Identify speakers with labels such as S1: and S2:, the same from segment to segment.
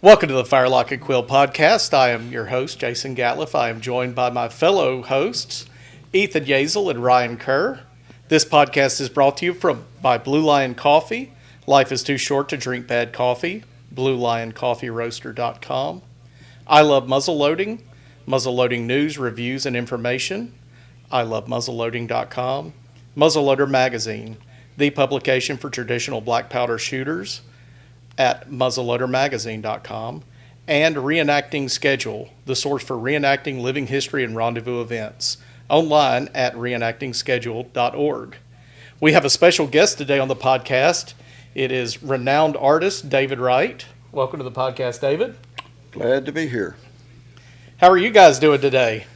S1: Welcome to the Firelock and Quill podcast. I am your host, Jason Gatliff. I am joined by my fellow hosts, Ethan Yazel and Ryan Kerr. This podcast is brought to you by Blue Lion Coffee. Life is too short to drink bad coffee. BlueLionCoffeeRoaster.com. I love muzzleloading. Muzzleloading news, reviews, and information. I love muzzleloading.com. Muzzleloader Magazine, the publication for traditional black powder shooters, at muzzleloadermagazine.com, and Reenacting Schedule, the source for reenacting living history and rendezvous events, online at reenactingschedule.org. We have a special guest today on the podcast. It is renowned artist David Wright. Welcome to the podcast, David.
S2: Glad to be here.
S1: How are you guys doing today?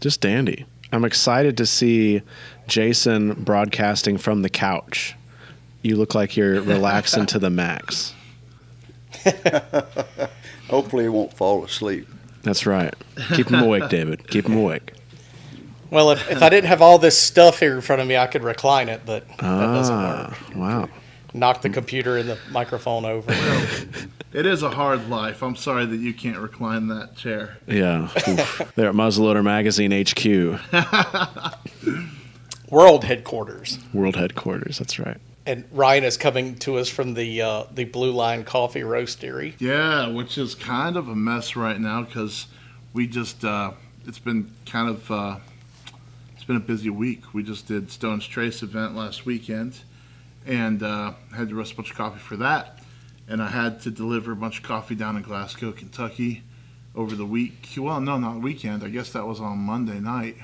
S3: Just dandy. I'm excited to see Jason broadcasting from the couch. You look like you're relaxing to the max.
S2: Hopefully he won't fall asleep.
S3: That's right. Keep him awake, David. Keep him awake.
S1: Well, if I didn't have all this stuff here in front of me, I could recline it, but that doesn't work.
S3: Wow.
S1: Knock the computer and the microphone over.
S4: It is a hard life. I'm sorry that you can't recline that chair.
S3: Yeah. They're at Muzzleloader Magazine HQ.
S1: World headquarters.
S3: World headquarters, that's right.
S1: And Ryan is coming to us from the Blue Lion Coffee Roastery.
S4: Yeah, which is kind of a mess right now because we just it's been a busy week. We just did Stone's Trace event last weekend and had to roast a bunch of coffee for that. And I had to deliver a bunch of coffee down in Glasgow, Kentucky over the week. Well, no, not weekend. I guess that was on Monday night.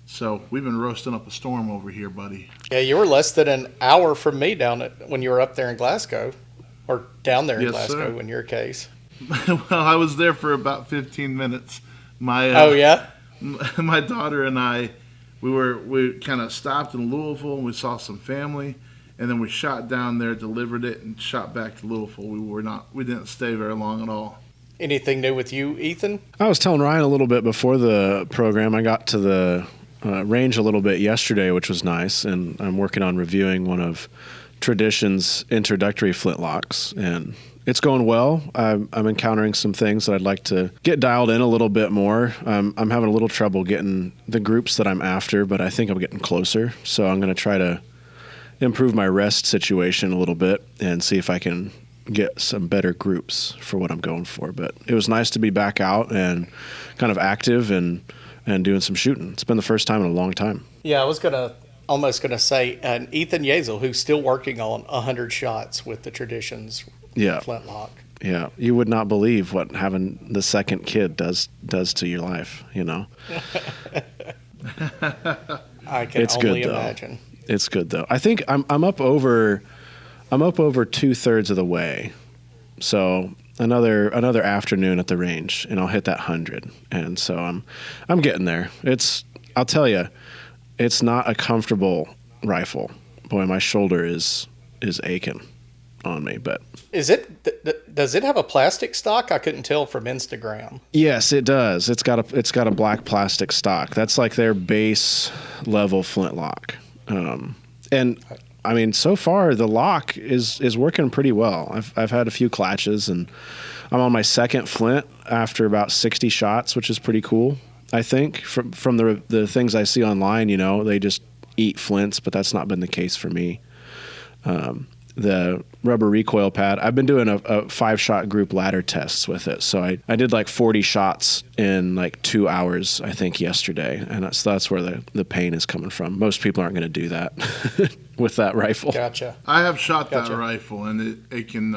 S4: So we've been roasting up a storm over here, buddy.
S1: Yeah, you were less than an hour from me when you were up there in Glasgow, or down there in Glasgow, sir. In your case.
S4: Well, I was there for about 15 minutes.
S1: Oh yeah.
S4: My daughter and I, we kind of stopped in Louisville and we saw some family, and then we shot down there, delivered it, and shot back to Louisville. We didn't stay very long at all.
S1: Anything new with you, Ethan?
S3: I was telling Ryan a little bit before the program. I got to the range a little bit yesterday, which was nice, and I'm working on reviewing one of Tradition's introductory flintlocks, and it's going well. I'm encountering some things that I'd like to get dialed in a little bit more. I'm having a little trouble getting the groups that I'm after, but I think I'm getting closer, so I'm going to try to improve my rest situation a little bit and see if I can get some better groups for what I'm going for. But it was nice to be back out and kind of active and doing some shooting. It's been the first time in a long time.
S1: Yeah, I was almost gonna say, and Ethan Yazel, who's still working on 100 shots with the Traditions flintlock.
S3: Yeah, you would not believe what having the second kid does to your life. You know.
S1: I can only imagine.
S3: It's good though. I think I'm up over 2/3 of the way, so another afternoon at the range, and I'll hit that 100. And so I'm getting there. I'll tell you, it's not a comfortable rifle. Boy, my shoulder is aching on me. But
S1: does it have a plastic stock? I couldn't tell from Instagram.
S3: Yes, it does. It's got a black plastic stock. That's like their base level flintlock. And I mean, so far the lock is working pretty well. I've had a few clatches, and I'm on my second flint after about 60 shots, which is pretty cool. I think from the things I see online, you know, they just eat flints, but that's not been the case for me. The rubber recoil pad, I've been doing a 5-shot group ladder tests with it. So I did like 40 shots in like 2 hours, I think, yesterday. And that's where the pain is coming from. Most people aren't going to do that with that rifle.
S1: Gotcha.
S4: I have shot that rifle, and it can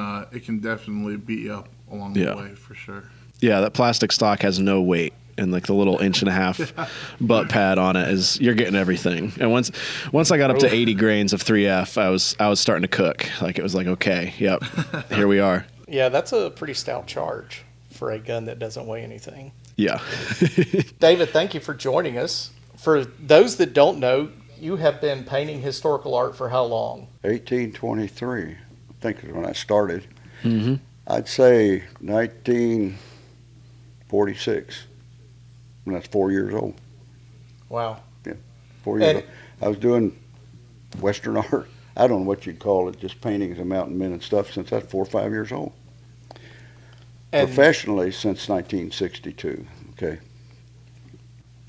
S4: definitely beat you up along the way for sure. Yeah,
S3: that plastic stock has no weight. And like the little 1.5 butt pad on it you're getting everything. And once I got up to 80 grains of 3F, I was starting to cook. Like it was like, okay, yep, here we are.
S1: Yeah, that's a pretty stout charge for a gun that doesn't weigh anything.
S3: Yeah.
S1: David, thank you for joining us. For those that don't know, you have been painting historical art for how long?
S2: 1823, I think is when I started.
S3: Mm-hmm.
S2: I'd say 1946. When I was 4 years old.
S1: Wow.
S2: Yeah, 4 years old. I was doing Western art. I don't know what you'd call it, just paintings of mountain men and stuff since I was 4 or 5 years old.
S1: And
S2: professionally since 1962. Okay.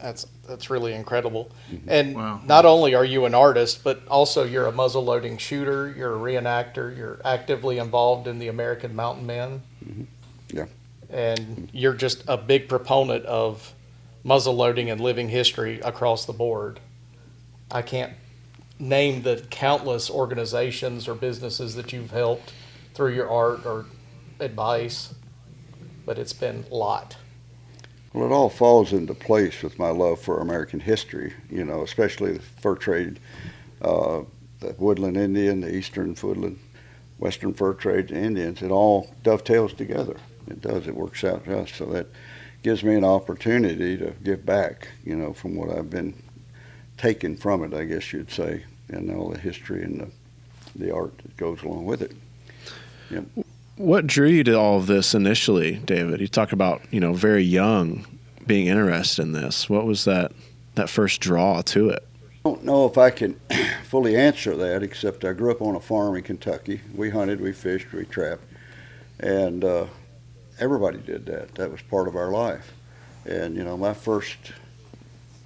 S1: that's really incredible. And
S4: Wow.
S1: not only are you an artist, but also you're a muzzle loading shooter, you're a reenactor, you're actively involved in the American Mountain Men.
S2: Yeah.
S1: And you're just a big proponent of muzzle loading and living history across the board. I can't name the countless organizations or businesses that you've helped through your art or advice, but it's been a lot.
S2: Well, it all falls into place with my love for American history, you know, especially the fur trade, the woodland Indian, the eastern woodland, western fur trade, the Indians. It all dovetails together. It does. It works out just so that gives me an opportunity to give back, you know, from what I've been taken from it, I guess you'd say, and all the history and the art that goes along with it. Yep.
S3: What drew you to all of this initially, David? You talk about, you know, very young being interested in this. What was that first draw to it?
S2: I don't know if I can fully answer that, except I grew up on a farm in Kentucky. We hunted, we fished, we trapped, and everybody did that. That was part of our life. And, you know, my first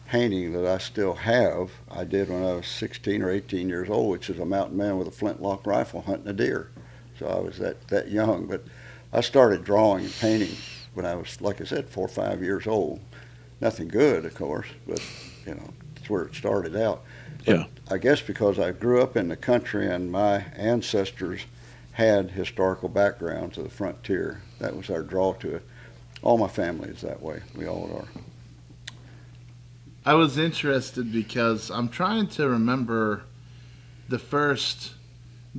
S2: painting that I still have, I did when I was 16 or 18 years old, which is a mountain man with a flintlock rifle hunting a deer. So I was that young, but I started drawing and painting when I was, like I said, 4 or 5 years old. Nothing good, of course, but, you know, that's where it started out. But
S3: Yeah.
S2: I guess because I grew up in the country and my ancestors had historical background to the frontier, that was our draw to it. All my family is that way. We all are.
S4: I was interested because I'm trying to remember the first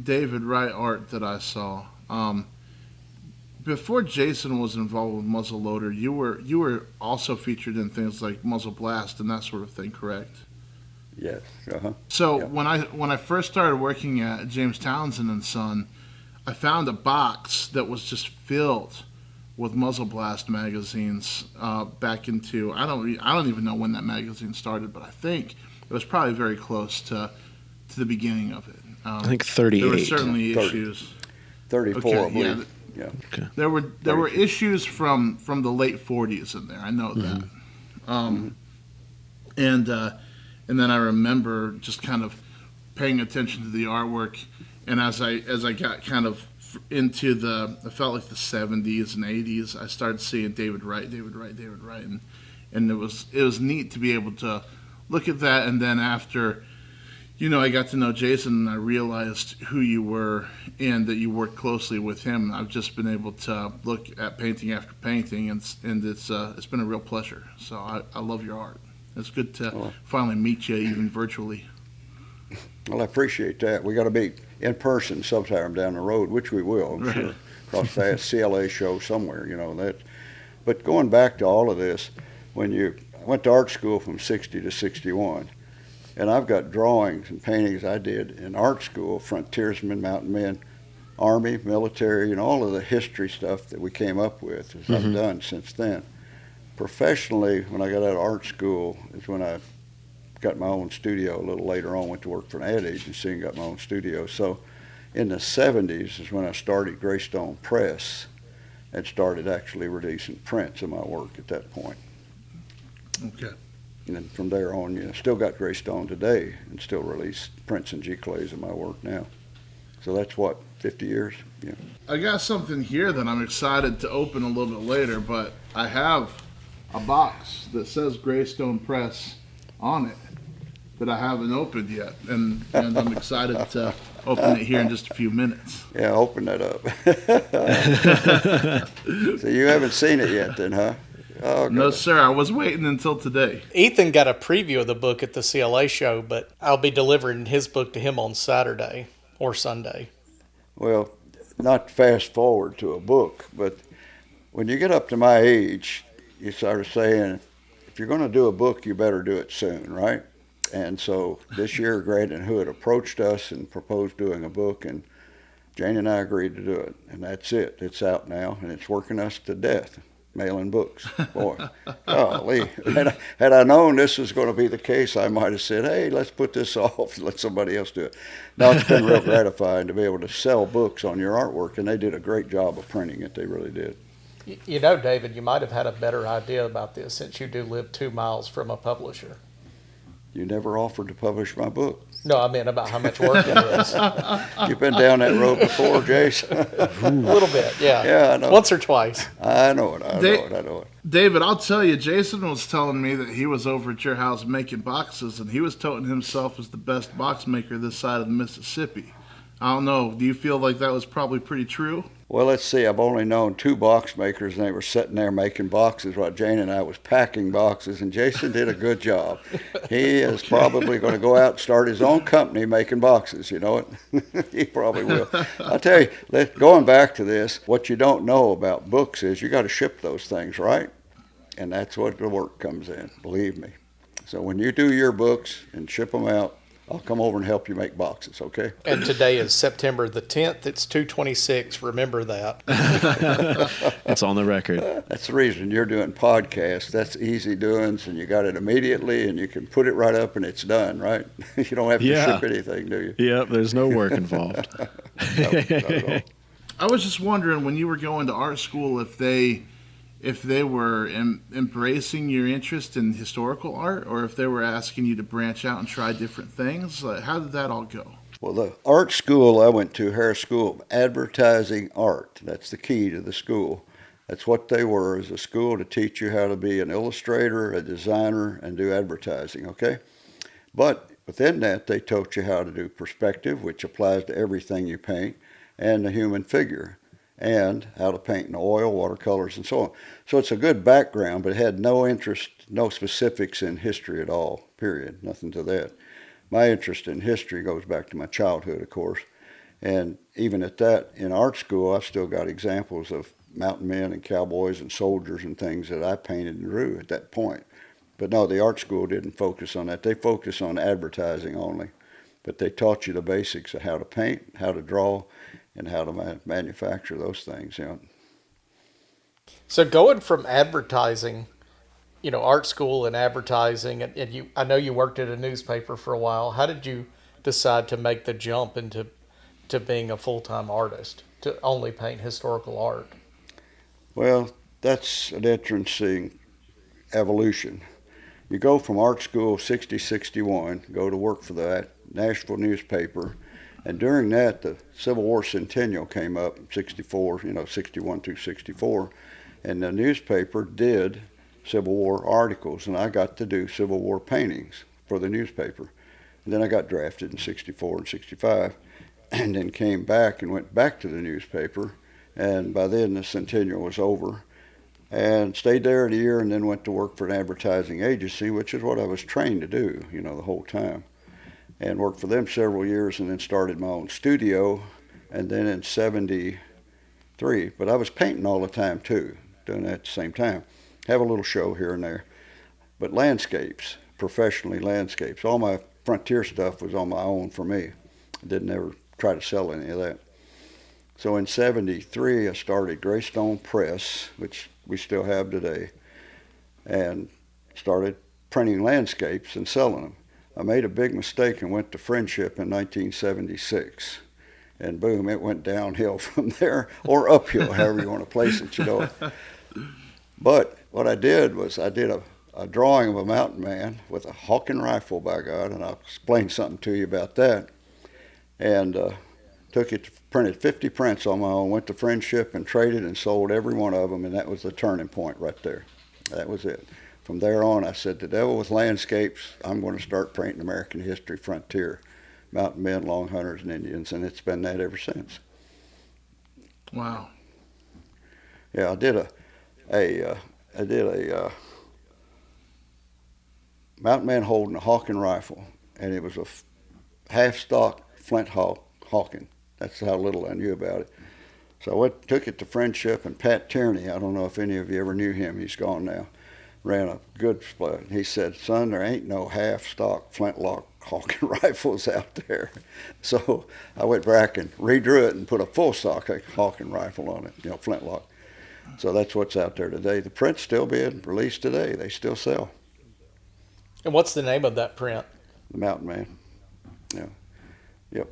S4: David Wright art that I saw. Before Jason was involved with muzzleloader, you were also featured in things like Muzzle Blast and that sort of thing, correct?
S2: Yes. Uh-huh.
S4: So
S2: Yeah.
S4: when I first started working at James Townsend and Son, I found a box that was just filled with Muzzle Blast magazines back into I don't even know when that magazine started, but I think it was probably very close to the beginning of it.
S3: I think 38.
S4: There were certainly
S2: 30.
S4: issues.
S2: 34,
S4: Okay,
S2: I believe. Yeah.
S4: There were
S2: 32.
S4: issues from the late 40s in there. I know that. And then I remember just kind of paying attention to the artwork, and as I got kind of into I felt like the 70s and 80s, I started seeing David Wright, and it was neat to be able to look at that. And then after, you know, I got to know Jason and I realized who you were and that you worked closely with him. I've just been able to look at painting after painting, and it's been a real pleasure. So I love your art. It's good to finally meet you, even virtually.
S2: Well, I appreciate that. We got to meet in person sometime down the road, which we will, I'm sure. Across that CLA show somewhere, you know that. But going back to all of this, I went to art school from 60 to 61, and I've got drawings and paintings I did in art school, frontiersmen, mountain men, Army, military, and all of the history stuff that we came up with, as I've done since then. Professionally, when I got out of art school, is when I got my own studio. A little later on, went to work for an ad agency and got my own studio. So in the 70s is when I started Greystone Press and started actually releasing prints of my work at that point.
S4: Okay.
S2: And then from there on, you know, still got Greystone today and still release prints and G-clays of my work now. So that's what, 50 years? Yeah.
S4: I got something here that I'm excited to open a little bit later, but I have a box that says Greystone Press on it that I haven't opened yet, and I'm excited to open it here in just a few minutes.
S2: Yeah, open that up. So you haven't seen it yet then, huh? Oh,
S4: No,
S2: good.
S4: sir, I was waiting until today.
S1: Ethan got a preview of the book at the CLA show, but I'll be delivering his book to him on Saturday or Sunday.
S2: Well, not fast forward to a book, but when you get up to my age, you start saying, if you're going to do a book, you better do it soon, right? And so this year, Grant & Hood approached us and proposed doing a book, and Jane and I agreed to do it. And that's it. It's out now, and it's working us to death, mailing books. Boy, golly. Had I known this was going to be the case, I might have said, hey, let's put this off and let somebody else do it. Now, it's been real gratifying to be able to sell books on your artwork, and they did a great job of printing it. They really did.
S1: You know, David, you might have had a better idea about this since you do live 2 miles from a publisher.
S2: You never offered to publish my book.
S1: No, I mean about how much work it is.
S2: You've been down that road before, Jason.
S1: A little bit, yeah.
S2: Yeah, I know.
S1: Once or twice.
S2: I know it. I know it.
S4: David, I'll tell you, Jason was telling me that he was over at your house making boxes, and he was touting himself as the best box maker this side of the Mississippi. I don't know. Do you feel like that was probably pretty true?
S2: Well, let's see. I've only known 2 box makers, and they were sitting there making boxes while Jane and I was packing boxes, and Jason did a good job. He is probably going to go out and start his own company making boxes, you know it? He probably will. I'll tell you, going back to this, what you don't know about books is you got to ship those things, right? And that's what the work comes in, believe me. So when you do your books and ship them out, I'll come over and help you make boxes, okay?
S1: And today is September the 10th. It's 2:26. Remember that.
S3: It's on the record.
S2: That's the reason you're doing podcasts. That's easy doings, and you got it immediately, and you can put it right up, and it's done, right? You don't have to ship anything, do you?
S3: Yep, there's no work involved.
S2: No, not at all.
S4: I was just wondering, when you were going to art school, if they were embracing your interest in historical art, or if they were asking you to branch out and try different things. Like, how did that all go?
S2: Well, the art school I went to, Harris School of Advertising Art, that's the key to the school. That's what they were, as a school to teach you how to be an illustrator, a designer, and do advertising, okay? But within that, they taught you how to do perspective, which applies to everything you paint, and the human figure, and how to paint in oil, watercolors, and so on. So it's a good background, but it had no interest, no specifics in history at all, period, nothing to that. My interest in history goes back to my childhood, of course, and even at that, in art school, I've still got examples of mountain men and cowboys and soldiers and things that I painted and drew at that point. But no, the art school didn't focus on that. They focused on advertising only, but they taught you the basics of how to paint, how to draw, and how to manufacture those things, you know.
S1: So going from advertising, you know, art school and advertising, and you, I know you worked at a newspaper for a while. How did you decide to make the jump into being a full-time artist, to only paint historical art?
S2: Well, that's an interesting evolution. You go from art school 60-61, go to work for the Nashville newspaper, and during that, the Civil War centennial came up, 64, 61 through 64, and the newspaper did Civil War articles, and I got to do Civil War paintings for the newspaper. And then I got drafted in 64 and 65, and then came back and went back to the newspaper, and by then the centennial was over, and stayed there a year, and then went to work for an advertising agency, which is what I was trained to do, the whole time. And worked for them several years, and then started my own studio, and then in 73, but I was painting all the time too, doing that at the same time. Have a little show here and there, but landscapes, professionally landscapes. All my frontier stuff was on my own for me. I didn't ever try to sell any of that. So in 73, I started Greystone Press, which we still have today, and started printing landscapes and selling them. I made a big mistake and went to Friendship in 1976. And boom, it went downhill from there, or uphill, however you want to place it, But what I did was I did a drawing of a mountain man with a hawking rifle, by God, and I'll explain something to you about that. And printed 50 prints on my own, went to Friendship and traded and sold every one of them, and that was the turning point right there. That was it. From there on, I said, the devil with landscapes, I'm going to start painting American history, frontier, mountain men, long hunters, and Indians, and it's been that ever since.
S4: Wow.
S2: Yeah, I did a mountain man holding a hawking rifle, and it was a half-stock flint hawking. That's how little I knew about it. So I took it to Friendship, and Pat Tierney, I don't know if any of you ever knew him, he's gone now, ran a good split. He said, son, there ain't no half-stock flintlock hawking rifles out there. So I went back and redrew it and put a full-stock hawking rifle on it, flintlock. So that's what's out there today. The print's still being released today. They still sell.
S1: And what's the name of that print?
S2: The Mountain Man. Yeah. Yep.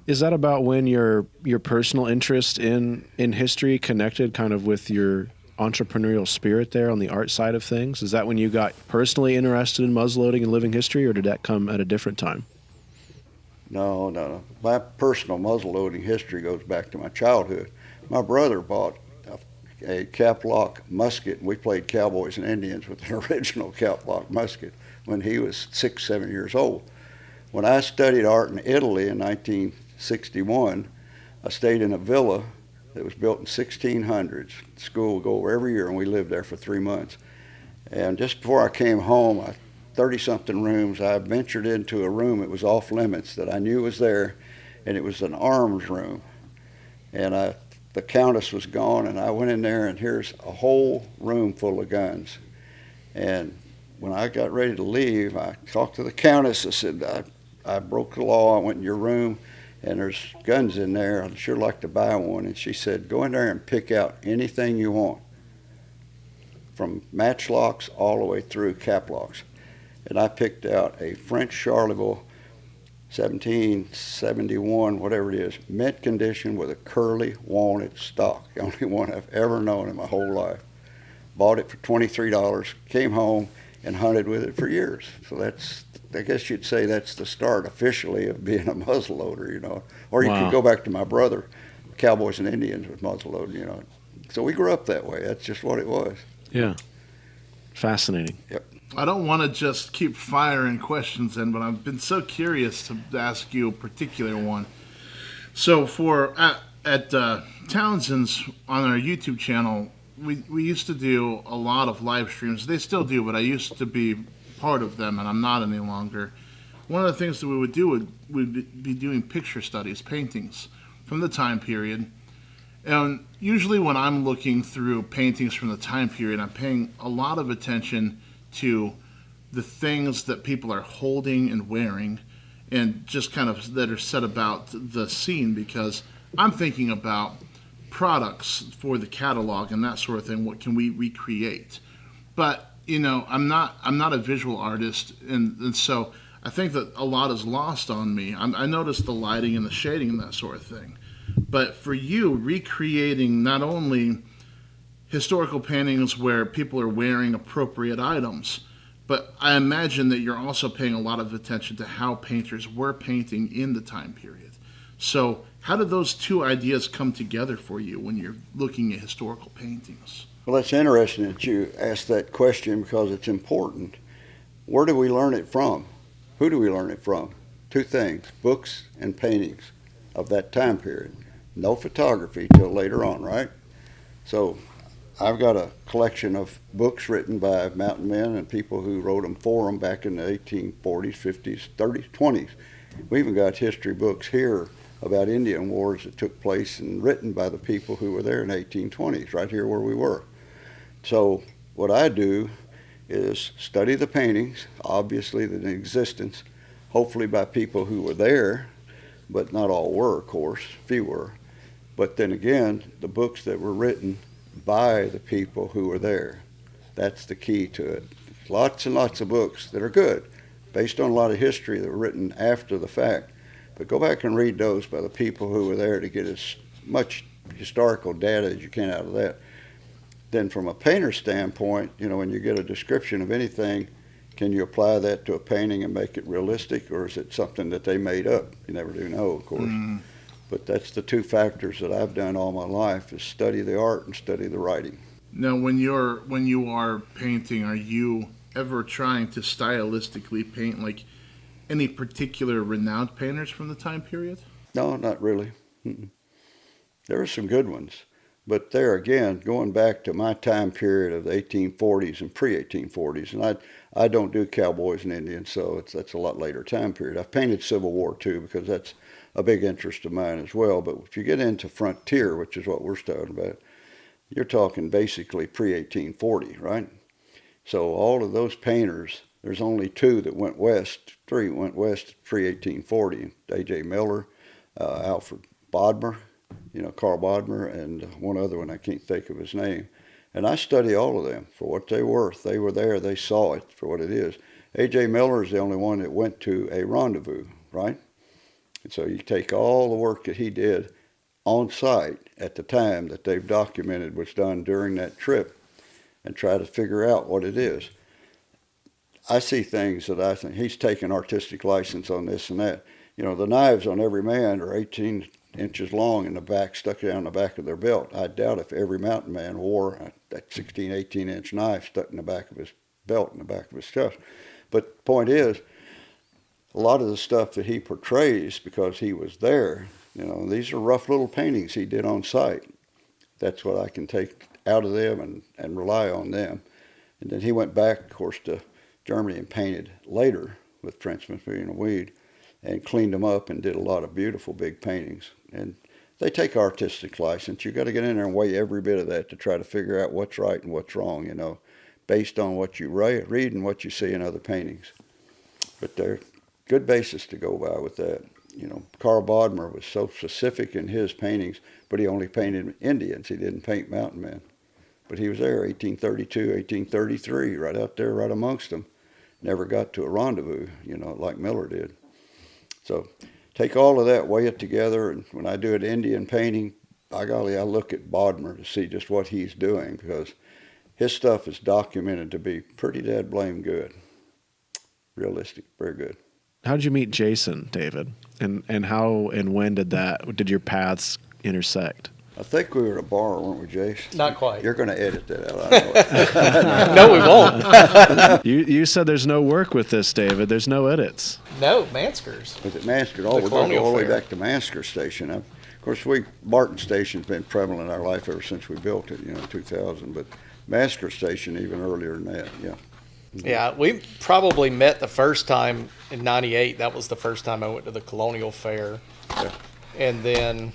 S3: Is that about when your personal interest in history connected kind of with your entrepreneurial spirit there on the art side of things? Is that when you got personally interested in muzzleloading and living history, or did that come at a different time?
S2: No, no, no. My personal muzzleloading history goes back to my childhood. My brother bought a cap-lock musket, and we played cowboys and Indians with an original cap-lock musket when he was 6, 7 years old. When I studied art in Italy in 1961, I stayed in a villa that was built in 1600s. School would go over every year, and we lived there for 3 months. And just before I came home, 30-something rooms, I ventured into a room that was off limits that I knew was there, and it was an arms room. And the countess was gone, and I went in there, and here's a whole room full of guns. And when I got ready to leave, I talked to the countess. I said, I broke the law. I went in your room, and there's guns in there. I'd sure like to buy one. And she said, go in there and pick out anything you want, from matchlocks all the way through caplocks. And I picked out a French Charleville 1771, whatever it is, mint condition with a curly walnut stock. The only one I've ever known in my whole life. Bought it for $23, came home and hunted with it for years. So that's, I guess you'd say that's the start officially of being a muzzleloader, you know. Or you
S3: Wow.
S2: could go back to my brother, Cowboys and Indians with muzzleloading, you know. So we grew up that way. That's just what it was.
S3: Yeah. Fascinating.
S4: I don't want to just keep firing questions in, but I've been so curious to ask you a particular one. So for at Townsend's on our YouTube channel, we used to do a lot of live streams. They still do, but I used to be part of them, and I'm not any longer. One of the things that we would do would be doing picture studies, paintings from the time period. And usually when I'm looking through paintings from the time period, I'm paying a lot of attention to the things that people are holding and wearing, and just kind of that are said about the scene, because I'm thinking about products for the catalog and that sort of thing. What can we recreate? But you know, I'm not a visual artist, and so I think that a lot is lost on me. I noticed the lighting and the shading and that sort of thing. But for you, recreating not only historical paintings where people are wearing appropriate items, but I imagine that you're also paying a lot of attention to how painters were painting in the time period. So how did those two ideas come together for you when you're looking at historical paintings?
S2: Well, that's interesting that you asked that question because it's important. Where do we learn it from? Who do we learn it from? Two things, books and paintings of that time period. No photography till later on, right? So I've got a collection of books written by mountain men and people who wrote them for them back in the 1840s, 50s, 30s, 20s. We even got history books here about Indian wars that took place and written by the people who were there in the 1820s, right here where we were. So what I do is study the paintings, obviously in existence, hopefully by people who were there, but not all were, of course, few were. But then again, the books that were written by the people who were there. That's the key to it. Lots and lots of books that are good, based on a lot of history that were written after the fact. But go back and read those by the people who were there to get as much historical data as you can out of that. Then from a painter standpoint, you know, when you get a description of anything, can you apply that to a painting and make it realistic, or is it something that they made up? You never do know, of course. But that's the two factors that I've done all my life, is study the art and study the writing.
S4: Now, when you are painting, are you ever trying to stylistically paint like any particular renowned painters from the time period?
S2: No, not really. Mm-mm. There are some good ones. But there again, going back to my time period of the 1840s and pre-1840s, and I don't do cowboys and Indians, so that's a lot later time period. I've painted Civil War too, because that's a big interest of mine as well. But if you get into frontier, which is what we're talking about, you're talking basically pre-1840, right? So all of those painters, there's only two that went west, three went west pre-1840, A.J. Miller, Alfred Bodmer, Carl Bodmer, and one other one, I can't think of his name. And I study all of them for what they're worth. They were there, they saw it for what it is. A.J. Miller is the only one that went to a rendezvous, right? And so you take all the work that he did on site at the time that they've documented was done during that trip and try to figure out what it is. I see things that I think he's taken artistic license on this and that. You know, the knives on every man are 18 inches long in the back, stuck down the back of their belt. I doubt if every mountain man wore that 16, 18-inch knife stuck in the back of his belt, in the back of his chest. But the point is, a lot of the stuff that he portrays, because he was there, you know, these are rough little paintings he did on site. That's what I can take out of them and rely on them. And then he went back, of course, to Germany and painted later with Prince Macmillan and Weed and cleaned them up and did a lot of beautiful big paintings. And they take artistic license. You got to get in there and weigh every bit of that to try to figure out what's right and what's wrong, you know, based on what you read and what you see in other paintings. But they're good basis to go by with that. You know, Carl Bodmer was so specific in his paintings, but he only painted Indians. He didn't paint mountain men. But he was there 1832, 1833, right out there, right amongst them. Never got to a rendezvous, you know, like Miller did. So take all of that, weigh it together, and when I do an Indian painting, by golly, I look at Bodmer to see just what he's doing, because his stuff is documented to be pretty dead blame good. Realistic, very good.
S3: How did you meet Jason, David? And how and when did your paths intersect?
S2: I think we were at a bar, weren't we, Jace?
S1: Not quite.
S2: You're going to edit that out, I know it.
S1: No, we won't.
S3: You said there's no work with this, David. There's no edits.
S1: No, Manskers.
S2: Was it Mansker? Oh, we're going to go all the way back to Mansker Station. Of course, Martin Station's been prevalent in our life ever since we built it, you know, 2000. But Mansker Station even earlier than that, yeah.
S1: Yeah, we probably met the first time in '98. That was the first time I went to the Colonial Fair.
S2: Yeah.
S1: And then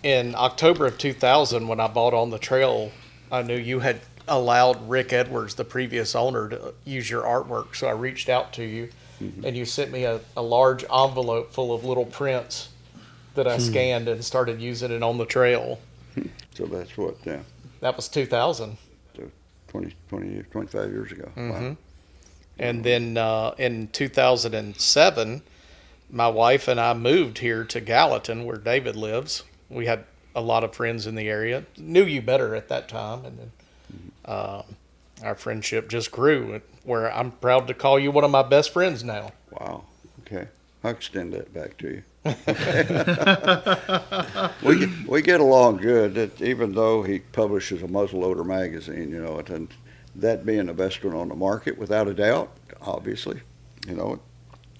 S1: in October of 2000, when I bought On the Trail, I knew you had allowed Rick Edwards, the previous owner, to use your artwork. So I reached out to you, and you sent me a large envelope full of little prints that I scanned and started using it on the trail.
S2: So that's what, yeah,
S1: That was 2000.
S2: 25 years ago. Wow.
S1: And then in 2007, my wife and I moved here to Gallatin, where David lives. We had a lot of friends in the area. Knew you better at that time, and then our friendship just grew. Where I'm proud to call you one of my best friends now.
S2: Wow. Okay. I'll extend that back to you. we get along good. Even though he publishes a muzzleloader magazine, you know, and that being the best one on the market, without a doubt, obviously, you know,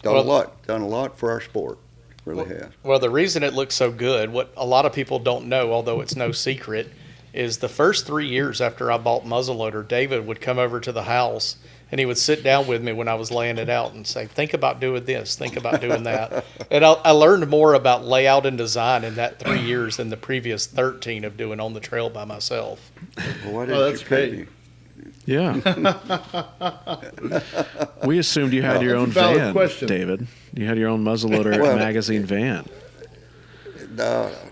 S2: done a lot for our sport. Really has.
S1: Well, the reason it looks so good, what a lot of people don't know, although it's no secret, is the first 3 years after I bought muzzleloader, David would come over to the house and he would sit down with me when I was laying it out and say, think about doing this, think about doing that. And I learned more about layout and design in that 3 years than the previous 13 of doing On the Trail by myself.
S2: Well, why didn't
S4: that's
S2: you
S4: great.
S2: pay me?
S3: Yeah. We assumed you had your own
S4: that's a valid
S3: van,
S4: question.
S3: David. You had your own muzzleloader
S2: Well,
S3: magazine van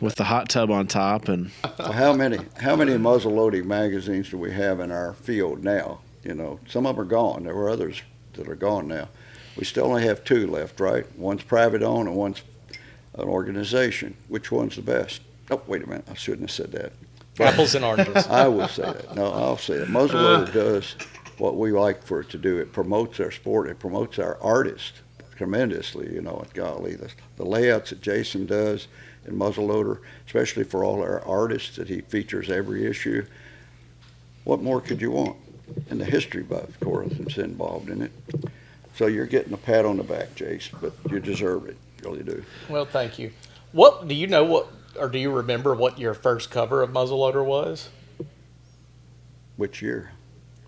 S3: with the hot tub on top. And
S2: Well, how many muzzleloading magazines do we have in our field now? You know, some of them are gone. There were others that are gone now. We still only have 2 left, right? One's private owned and one's an organization. Which one's the best? Oh, wait a minute. I shouldn't have said that.
S1: Apples and oranges.
S2: I will say that. No, I'll say it. Muzzleloader does what we like for it to do. It promotes our sport. It promotes our artists tremendously. You know, golly, the layouts that Jason does in muzzleloader, especially for all our artists that he features every issue. What more could you want? And the history buff, of course, is involved in it. So you're getting a pat on the back, Jace, but you deserve it. You really do.
S1: Well, thank you. What do you know or do you remember what your first cover of muzzleloader was?
S2: Which year?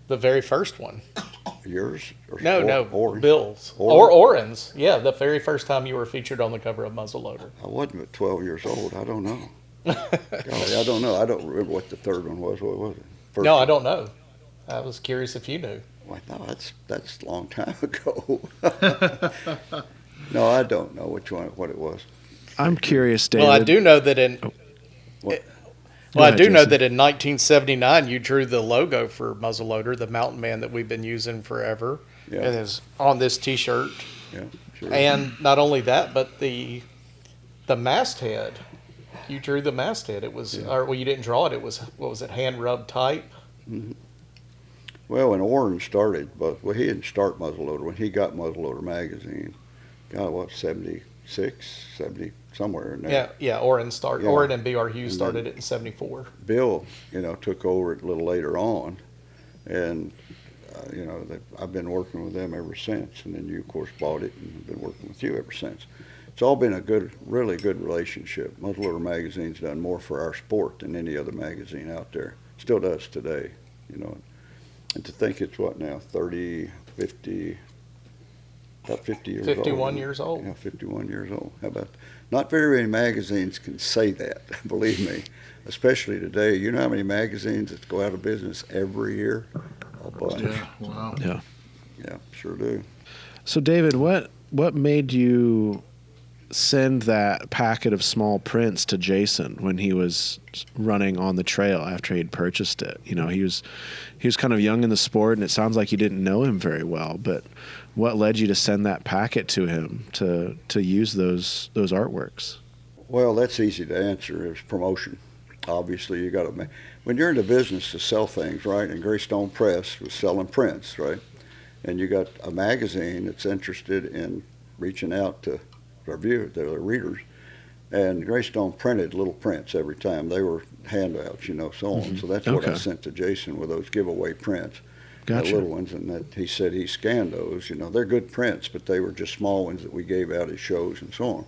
S1: The very first one.
S2: Yours? Or
S1: No,
S2: Orange?
S1: Bill's.
S2: Orange?
S1: Or Oren's. Yeah, the very first time you were featured on the cover of muzzleloader.
S2: I wasn't but 12 years old. I don't know. Golly, I don't know. I don't remember what the third one was. What was it? First
S1: No,
S2: one?
S1: I don't know. I was curious if you knew.
S2: Well, no, that's a long time ago. No, I don't know what it was.
S3: I'm curious, David.
S1: Well, I do know that in
S2: What?
S3: Go
S1: I
S3: ahead,
S1: do know
S3: Jason.
S1: that in 1979 you drew the logo for muzzleloader, the mountain man that we've been using forever,
S2: Yeah.
S1: and is on this T-shirt.
S2: Yeah. Sure.
S1: And not only that, but the masthead. You drew the masthead. It was, or well, you didn't draw it. It was, what was it, hand rubbed type?
S2: Well, when Orrin started, but well, he didn't start muzzleloader. When he got muzzleloader magazine, God, what, 76, 70, somewhere in there.
S1: Yeah, yeah. Orrin started.
S2: Yeah.
S1: Orrin and B.R. Hughes
S2: And
S1: started
S2: then-
S1: it in '74.
S2: Bill, took over it a little later on, and I've been working with them ever since. And then you, of course, bought it, and I've been working with you ever since. It's all been a really good relationship. Muzzleloader magazine's done more for our sport than any other magazine out there. Still does today, And to think it's what now, 30, 50, about 50 years old.
S1: 51 years old.
S2: Yeah, 51 years old. How about that? Not very many magazines can say that, believe me, especially today. You know how many magazines that go out of business every year? A bunch.
S4: Yeah, wow.
S3: Yeah.
S2: Yeah, sure do.
S3: So, David, what made you send that packet of small prints to Jason when he was running on the trail after he'd purchased it? He was kind of young in the sport, and it sounds like you didn't know him very well. But what led you to send that packet to him to use those artworks?
S2: Well, that's easy to answer. It's promotion. Obviously, you got to when you're in the business to sell things, right? And Greystone Press was selling prints, right? And you got a magazine that's interested in reaching out to their readers. And Greystone printed little prints every time. They were handouts, so on. So that's what I
S3: Okay.
S2: sent to Jason with those giveaway prints,
S3: Gotcha.
S2: the little ones. And that he said he scanned those. They're good prints, but they were just small ones that we gave out at shows and so on.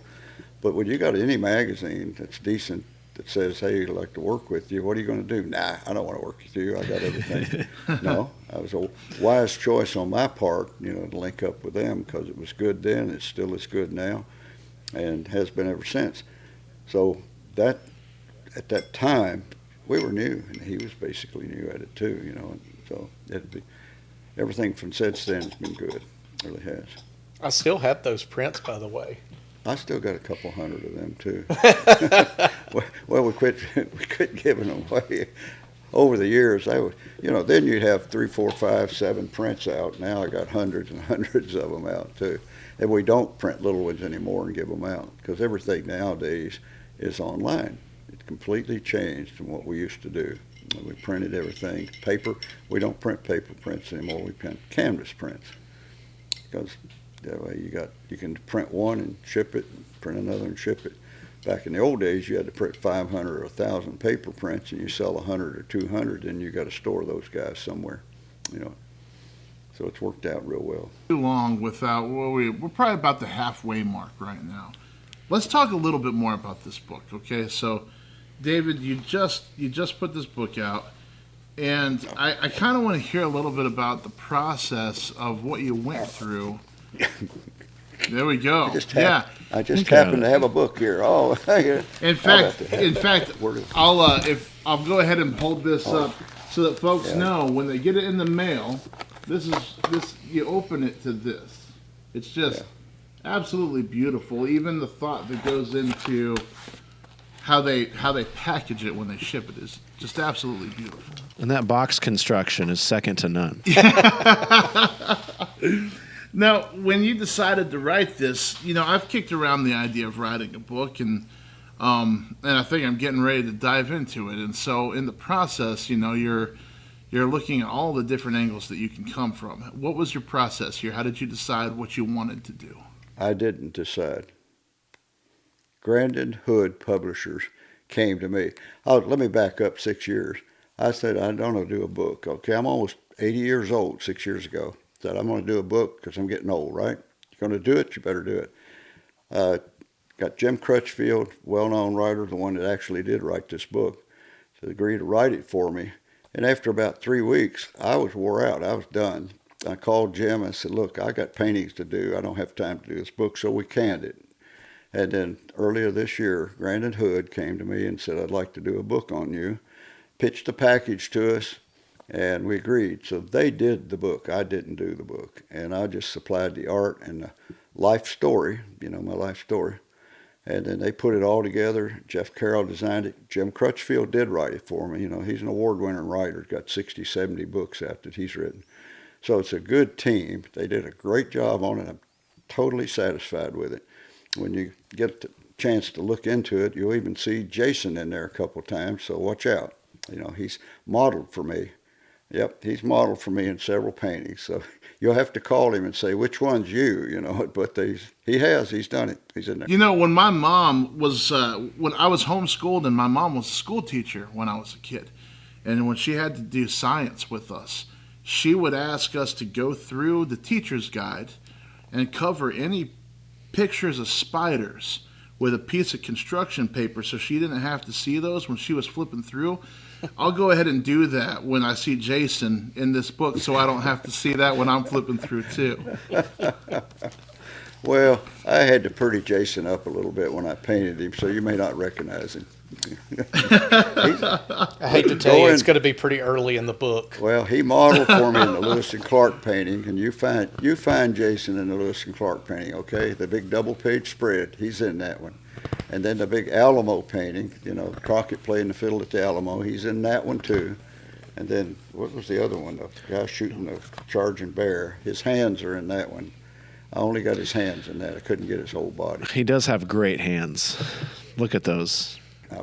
S2: But when you got any magazine that's decent that says, hey, I'd like to work with you, what are you going to do? Nah, I don't want to work with you. I got everything. No, that was a wise choice on my part, to link up with them because it was good then. It still is good now and has been ever since. So that at that time, we were new, and he was basically new at it too, And so everything from since then has been good. It really has.
S1: I still have those prints, by the way.
S2: I still got a couple hundred of them too. Well, we quit giving them away over the years. Then you'd have 3, 4, 5, 7 prints out. Now I got hundreds and hundreds of them out too. And we don't print little ones anymore and give them out because everything nowadays is online. It completely changed from what we used to do. We printed everything paper. We don't print paper prints anymore. We print canvas prints because that way you can print one and ship it, and print another and ship it. Back in the old days, you had to print 500 or 1,000 paper prints, and you sell 100 or 200, and you got to store those guys somewhere, So it's worked out real well.
S4: Too long without, we're probably about the halfway mark right now. Let's talk a little bit more about this book, okay? So, David, you just put this book out, and I kind of want to hear a little bit about the process of what you went through. There we go.
S2: I just happen to have a book here. Oh,
S4: In fact, I'll go ahead and hold this up so that folks know when they get it in the mail. This you open it to this. It's just absolutely beautiful. Even the thought that goes into how they package it when they ship it is just absolutely beautiful.
S3: And that box construction is second to none.
S4: Now, when you decided to write this, I've kicked around the idea of writing a book, and I think I'm getting ready to dive into it. And so, in the process, you're looking at all the different angles that you can come from. What was your process here? How did you decide what you wanted to do?
S2: I didn't decide. Grandin Hood Publishers came to me. Let me back up 6 years. I said, I don't want to do a book. Okay, I'm almost 80 years old 6 years ago. Said, I'm going to do a book because I'm getting old, right? You're going to do it, you better do it. Got Jim Crutchfield, well-known writer, the one that actually did write this book, to agree to write it for me. And after about 3 weeks, I was wore out. I was done. I called Jim and said, look, I got paintings to do. I don't have time to do this book, so we canned it. And then earlier this year, Grandin Hood came to me and said, I'd like to do a book on you. Pitched the package to us, and we agreed. So they did the book. I didn't do the book. And I just supplied the art and the life story, my life story. And then they put it all together. Jeff Carroll designed it. Jim Crutchfield did write it for me. He's an award-winning writer. He's got 60, 70 books out that he's written. So it's a good team. They did a great job on it. I'm totally satisfied with it. When you get the chance to look into it, you'll even see Jason in there a couple times, so watch out. You know, he's modeled for me. Yep, he's modeled for me in several paintings, so you'll have to call him and say, which one's you, you know, but he's done it. He's in there.
S4: You know, when my mom was, when I was homeschooled and my mom was a school teacher when I was a kid, and when she had to do science with us, she would ask us to go through the teacher's guide and cover any pictures of spiders with a piece of construction paper so she didn't have to see those when she was flipping through. I'll go ahead and do that when I see Jason in this book so I don't have to see that when I'm flipping through too.
S2: Well, I had to pretty Jason up a little bit when I painted him, so you may not recognize him.
S1: I hate to tell you, it's going to be pretty early in the book.
S2: Well, he modeled for me in the Lewis and Clark painting, and you find Jason in the Lewis and Clark painting, okay? The big double-page spread, he's in that one. And then the big Alamo painting, you know, Crockett playing the fiddle at the Alamo, he's in that one too. And then, what was the other one? The guy shooting the charging bear. His hands are in that one. I only got his hands in that. I couldn't get his whole body.
S3: He does have great hands. Look at those.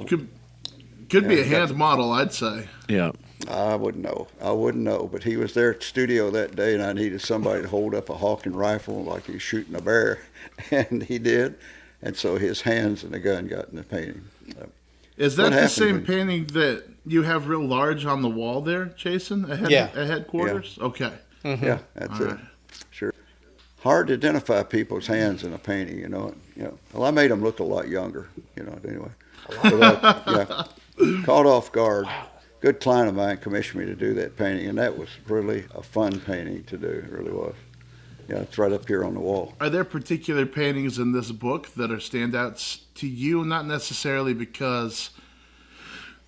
S4: Could be a hand model, I'd say.
S3: Yeah.
S2: I wouldn't know. But he was there at the studio that day, and I needed somebody to hold up a Hawken rifle like he's shooting a bear. And he did. And so his hands and the gun got in the painting.
S4: Is that the same painting that you have real large on the wall there, Jason? At headquarters? Yeah. Okay.
S2: Mm-hmm. Yeah, that's it. Right. Sure. Hard to identify people's hands in a painting, you know. Well, I made them look a lot younger, you know, anyway. But, caught off guard. Wow. Good client of mine commissioned me to do that painting, and that was really a fun painting to do. It really was. Yeah, it's right up here on the wall.
S4: Are there particular paintings in this book that are standouts to you, not necessarily because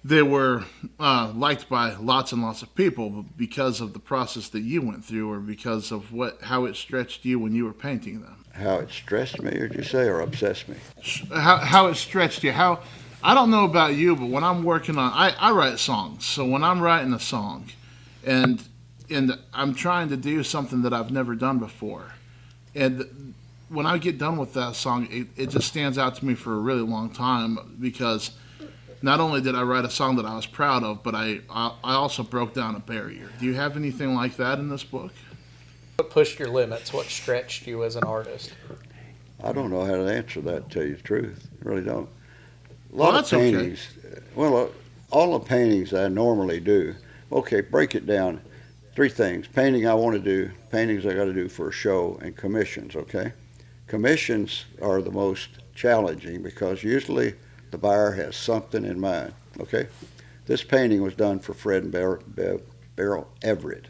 S4: they were liked by lots and lots of people, but because of the process that you went through, or because of how it stretched you when you were painting them?
S2: How it stressed me, did you say, or obsessed me?
S4: How it stretched you. I don't know about you, but when I'm working on, I write songs. So when I'm writing a song, and I'm trying to do something that I've never done before, and when I get done with that song, it just stands out to me for a really long time, because not only did I write a song that I was proud of, but I also broke down a barrier. Do you have anything like that in this book?
S1: What pushed your limits? What stretched you as an artist?
S2: I don't know how to answer that, to tell you the truth. I really don't. A lot of paintings, all the paintings I normally do, okay, break it down. 3 things: painting I want to do, paintings I got to do for a show, and commissions, okay? Commissions are the most challenging because usually the buyer has something in mind, okay? This painting was done for Fred and Beryl Everett,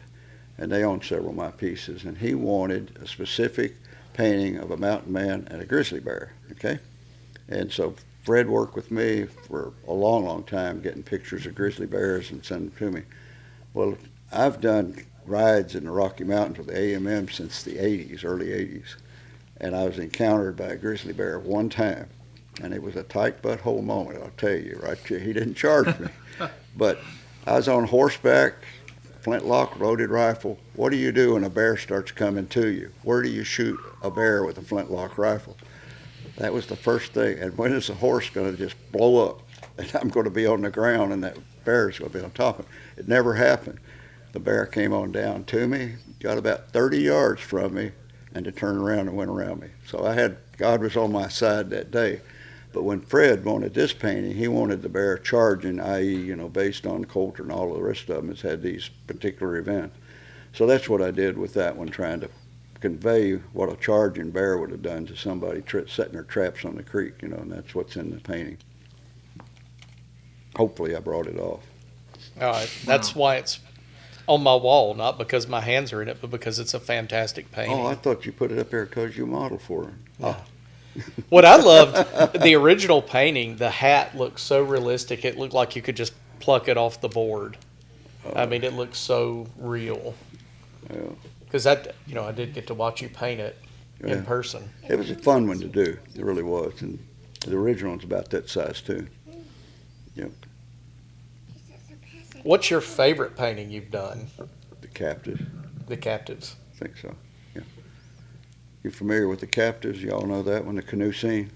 S2: and they own several of my pieces, and he wanted a specific painting of a mountain man and a grizzly bear, okay? And so Fred worked with me for a long, long time getting pictures of grizzly bears and sending them to me. Well, I've done rides in the Rocky Mountains with the AMM since the 80s, early 80s, and I was encountered by a grizzly bear one time, and it was a tight butthole moment, I'll tell you, right? He didn't charge me, but I was on horseback, flintlock, loaded rifle. What do you do when a bear starts coming to you? Where do you shoot a bear with a flintlock rifle? That was the first thing. And when is the horse going to just blow up and I'm going to be on the ground and that bear is going to be on top of me? It never happened. The bear came on down to me, got about 30 yards from me, and it turned around and went around me. So God was on my side that day. But when Fred wanted this painting, he wanted the bear charging, i.e., based on Coulter and all the rest of them has had these particular events. So that's what I did with that one, trying to convey what a charging bear would have done to somebody setting their traps on the creek, and that's what's in the painting. Hopefully I brought it off.
S1: All right. That's why it's on my wall, not because my hands are in it, but because it's a fantastic painting.
S2: Oh, I thought you put it up there because you modeled for it. Oh.
S1: What I loved, the original painting, the hat looked so realistic. It looked like you could just pluck it off the board. I mean, it looked so real.
S2: Yeah.
S1: Because I did get to watch you paint it in person.
S2: It was a fun one to do. It really was. And the original one's about that size, too. Yep.
S1: What's your favorite painting you've done?
S2: The Captive.
S1: The Captives.
S2: I think so, yeah. You familiar with the captives? Y'all know that one, the canoe scene?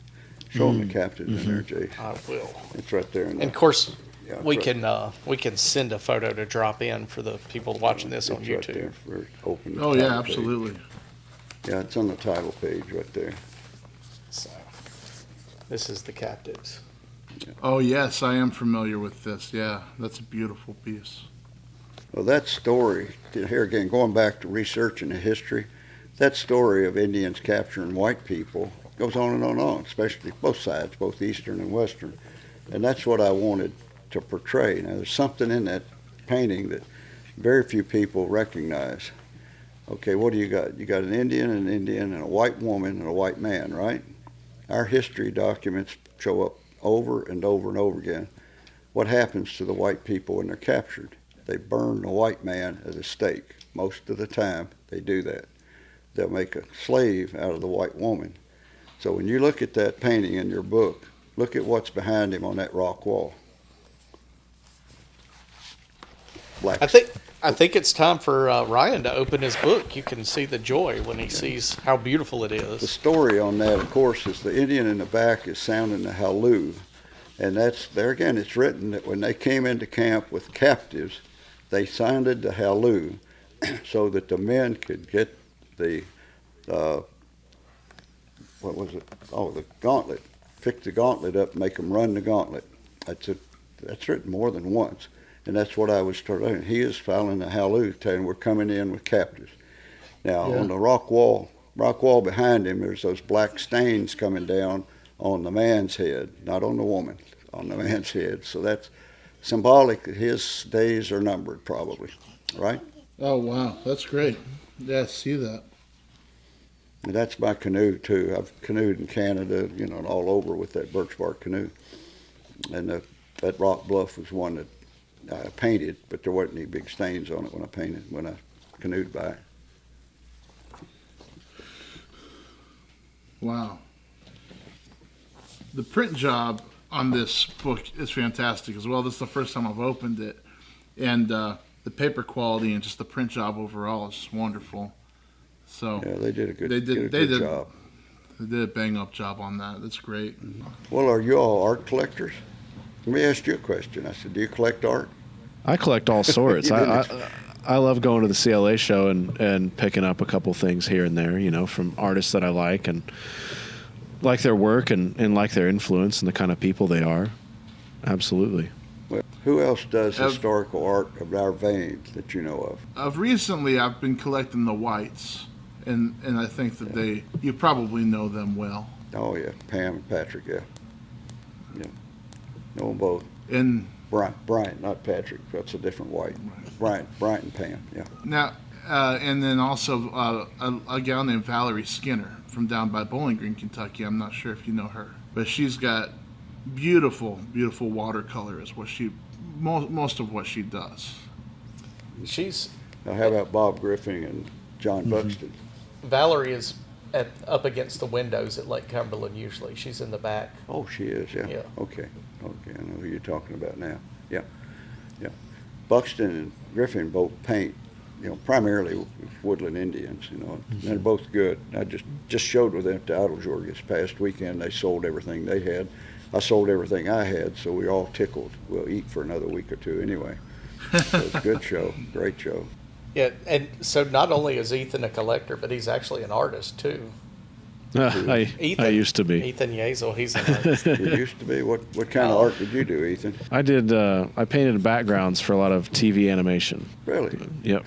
S2: Show them the captives in there, Jay.
S1: I will.
S2: It's right there.
S1: And of course,
S2: Yeah, it's
S1: we
S2: right-
S1: can send a photo to drop in for the people watching this on
S2: it's right
S1: YouTube.
S2: there for open.
S4: Oh, yeah,
S2: title page.
S4: absolutely.
S2: Yeah, it's on the title page right there.
S1: So, this is the captives.
S4: Oh, yes, I am familiar with this. Yeah, that's a beautiful piece.
S2: Well, that story, here again, going back to researching the history, that story of Indians capturing white people goes on and on and on, especially both sides, both Eastern and Western. And that's what I wanted to portray. Now, there's something in that painting that very few people recognize. Okay, what do you got? You got an Indian, and a white woman, and a white man, right? Our history documents show up over and over and over again. What happens to the white people when they're captured? They burn the white man at a stake. Most of the time, they do that. They'll make a slave out of the white woman. So when you look at that painting in your book, look at what's behind him on that rock wall. Black.
S1: I think it's time for Ryan to open his book. You can see the joy when he sees how beautiful it
S2: The
S1: is.
S2: story on that, of course, is the Indian in the back is sounding the halloo. And that's, there again, it's written that when they came into camp with captives, they sounded the halloo so that the men could get the, what was it? Oh, the gauntlet. Fix the gauntlet up, make them run the gauntlet. That's written more than once. And that's what I was told. He is filing the halloo, telling we're coming in with captives. Now,
S4: Yeah.
S2: on the rock wall behind him, there's those black stains coming down on the man's head, not on the woman, on the man's head. So that's symbolic that his days are numbered, probably, right?
S4: Oh, wow, that's great. Yeah, I see that.
S2: And that's my canoe, too. I've canoed in Canada, and all over with that birch bark canoe. And that rock bluff was one that I painted, but there wasn't any big stains on it when I canoed by it.
S4: Wow. The print job on this book is fantastic as well. This is the first time I've opened it. And the paper quality and just the print job overall is just wonderful. So
S2: Yeah, they did a good,
S4: They did-
S2: good
S4: they did.
S2: job.
S4: they did a bang up job on that. That's great.
S2: Well, are you all art collectors? Let me ask you a question. I said, do you collect art?
S3: I collect all sorts.
S2: You
S3: I,
S2: didn't
S3: I love going to the CLA show and picking up a couple things here and there, from artists that I like and like their work and like their influence and the kind of people they are. Absolutely.
S2: Well, who else does
S4: Have-
S2: historical art of our veins that you know of?
S4: Recently, I've been collecting the whites, and I think that you probably know them well.
S2: Oh, yeah, Pam and Patrick, yeah. Yeah, know them both.
S4: And
S2: Bryant, not Patrick. That's a different white. Bryant and Pam, yeah.
S4: now, and then also a gal named Valerie Skinner from down by Bowling Green, Kentucky. I'm not sure if you know her, but she's got beautiful, beautiful watercolor. Is what most of what she does.
S1: She's
S2: Now, how about Bob Griffin and John Buxton?
S1: Valerie is up against the windows at Lake Cumberland usually. She's in the back.
S2: Oh, she is, yeah.
S1: Yeah.
S2: Okay, I know who you're talking about now. Yeah. Buxton and Griffin both paint, primarily with woodland Indians, and they're both good. I just showed with them at the Idle this past weekend. They sold everything they had. I sold everything I had, so we're all tickled. We'll eat for another week or two anyway. So it's a good show, great show.
S1: Yeah, and so not only is Ethan a collector, but he's actually an artist too.
S3: I used to be.
S1: Ethan Yazel, he's an artist.
S2: You used to be. What kind of art did you do, Ethan?
S3: I did. I painted backgrounds for a lot of TV animation.
S2: Really?
S3: Yep.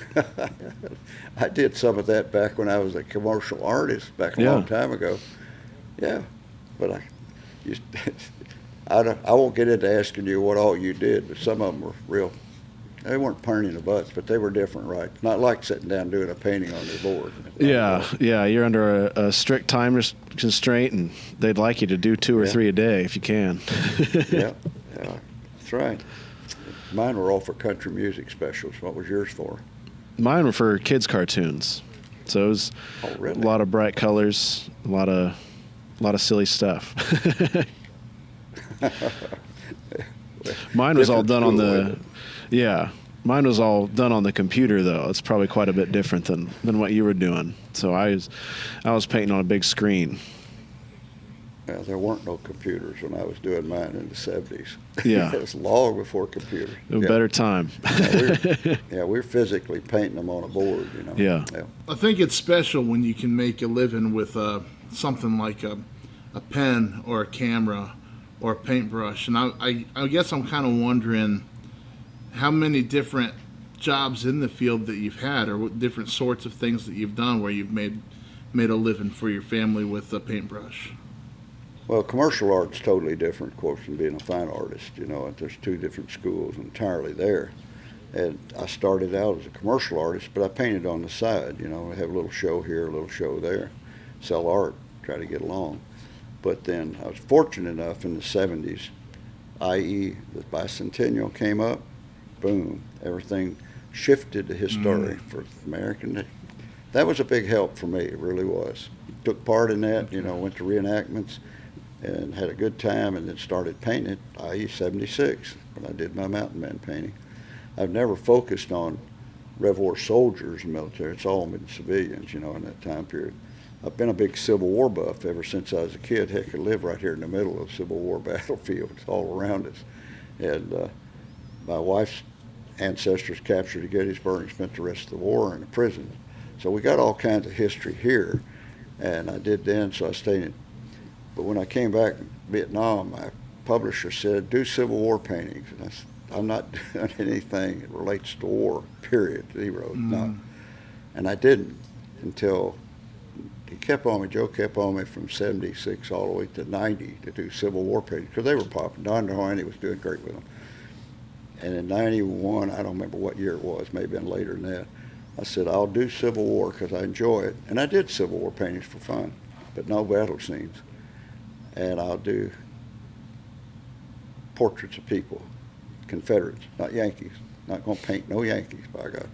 S2: I did some of that back when I was a commercial artist back a
S3: Yeah.
S2: long time ago. Yeah, but I won't get into asking you what all you did, but some of them were real. They weren't pain in the butts, but they were different, right? Not like sitting down doing a painting on your board.
S3: Yeah. You're under a strict time constraint, and they'd like you to do 2 or
S2: Yeah.
S3: 3 a day if you can.
S2: Yeah, that's right. Mine were all for country music specials. What was yours for?
S3: Mine were for kids' cartoons, so it was
S2: Oh, really?
S3: a lot of bright colors, a lot of silly stuff. Mine was all
S2: Different
S3: done on
S2: school,
S3: the,
S2: wasn't it?
S3: yeah. Mine was all done on the computer, though. It's probably quite a bit different than what you were doing. So I was painting on a big screen.
S2: Yeah, there weren't no computers when I was doing mine in the 70s.
S3: Yeah.
S2: It was long before computers.
S3: A better time.
S2: We're physically painting them on a board, you know.
S3: Yeah.
S4: I think it's special when you can make a living with something like a pen or a camera or a paintbrush. And I guess I'm kind of wondering how many different jobs in the field that you've had, or what different sorts of things that you've done where you've made a living for your family with a paintbrush.
S2: Well, commercial art's totally different, of course, from being a fine artist, you know. And there's two different schools entirely there. And I started out as a commercial artist, but I painted on the side, you know. I have a little show here, a little show there, sell art, try to get along. But then I was fortunate enough in the 70s, i.e. the bicentennial came up, boom, everything shifted to historic for American. That was a big help for me, it really was. Took part in that, you know, went to reenactments and had a good time, and then started painting, i.e. 76, when I did my mountain man painting. I've never focused on Rev War soldiers and military. It's all been civilians, you know, in that time period. I've been a big Civil War buff ever since I was a kid. Heck, I live right here in the middle of the Civil War battlefield. It's all around us. And my wife's ancestors captured at Gettysburg and spent the rest of the war in a prison. So we got all kinds of history here. And I did then, so I stayed in. But when I came back from Vietnam, my publisher said, do Civil War paintings. And I said, I'm not doing anything that relates to war, period, he wrote. No. And I didn't until he kept on me, Joe kept on me from 76 all the way to 90 to do Civil War paintings, because they were popping. Don DeHarney was doing great with them. And in 91, I don't remember what year it was, maybe been later than that, I said, I'll do Civil War because I enjoy it. And I did Civil War paintings for fun, but no battle scenes. And I'll do portraits of people, Confederates, not Yankees. Not going to paint no Yankees, by God.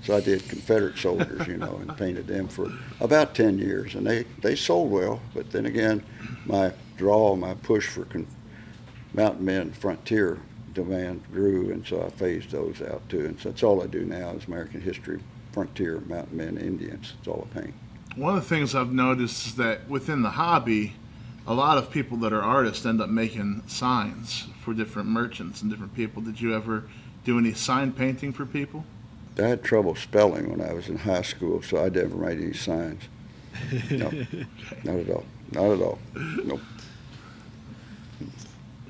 S2: So I did Confederate soldiers, you know, and painted them for about 10 years. And they sold well, but then again, my push for mountain men, frontier demand grew, and so I phased those out too. And so that's all I do now is American history, frontier, mountain men, Indians. That's all I paint.
S4: One of the things I've noticed is that within the hobby, a lot of people that are artists end up making signs for different merchants and different people. Did you ever do any sign painting for people?
S2: I had trouble spelling when I was in high school, so I never made any signs. No, not at all. Not at all. Nope.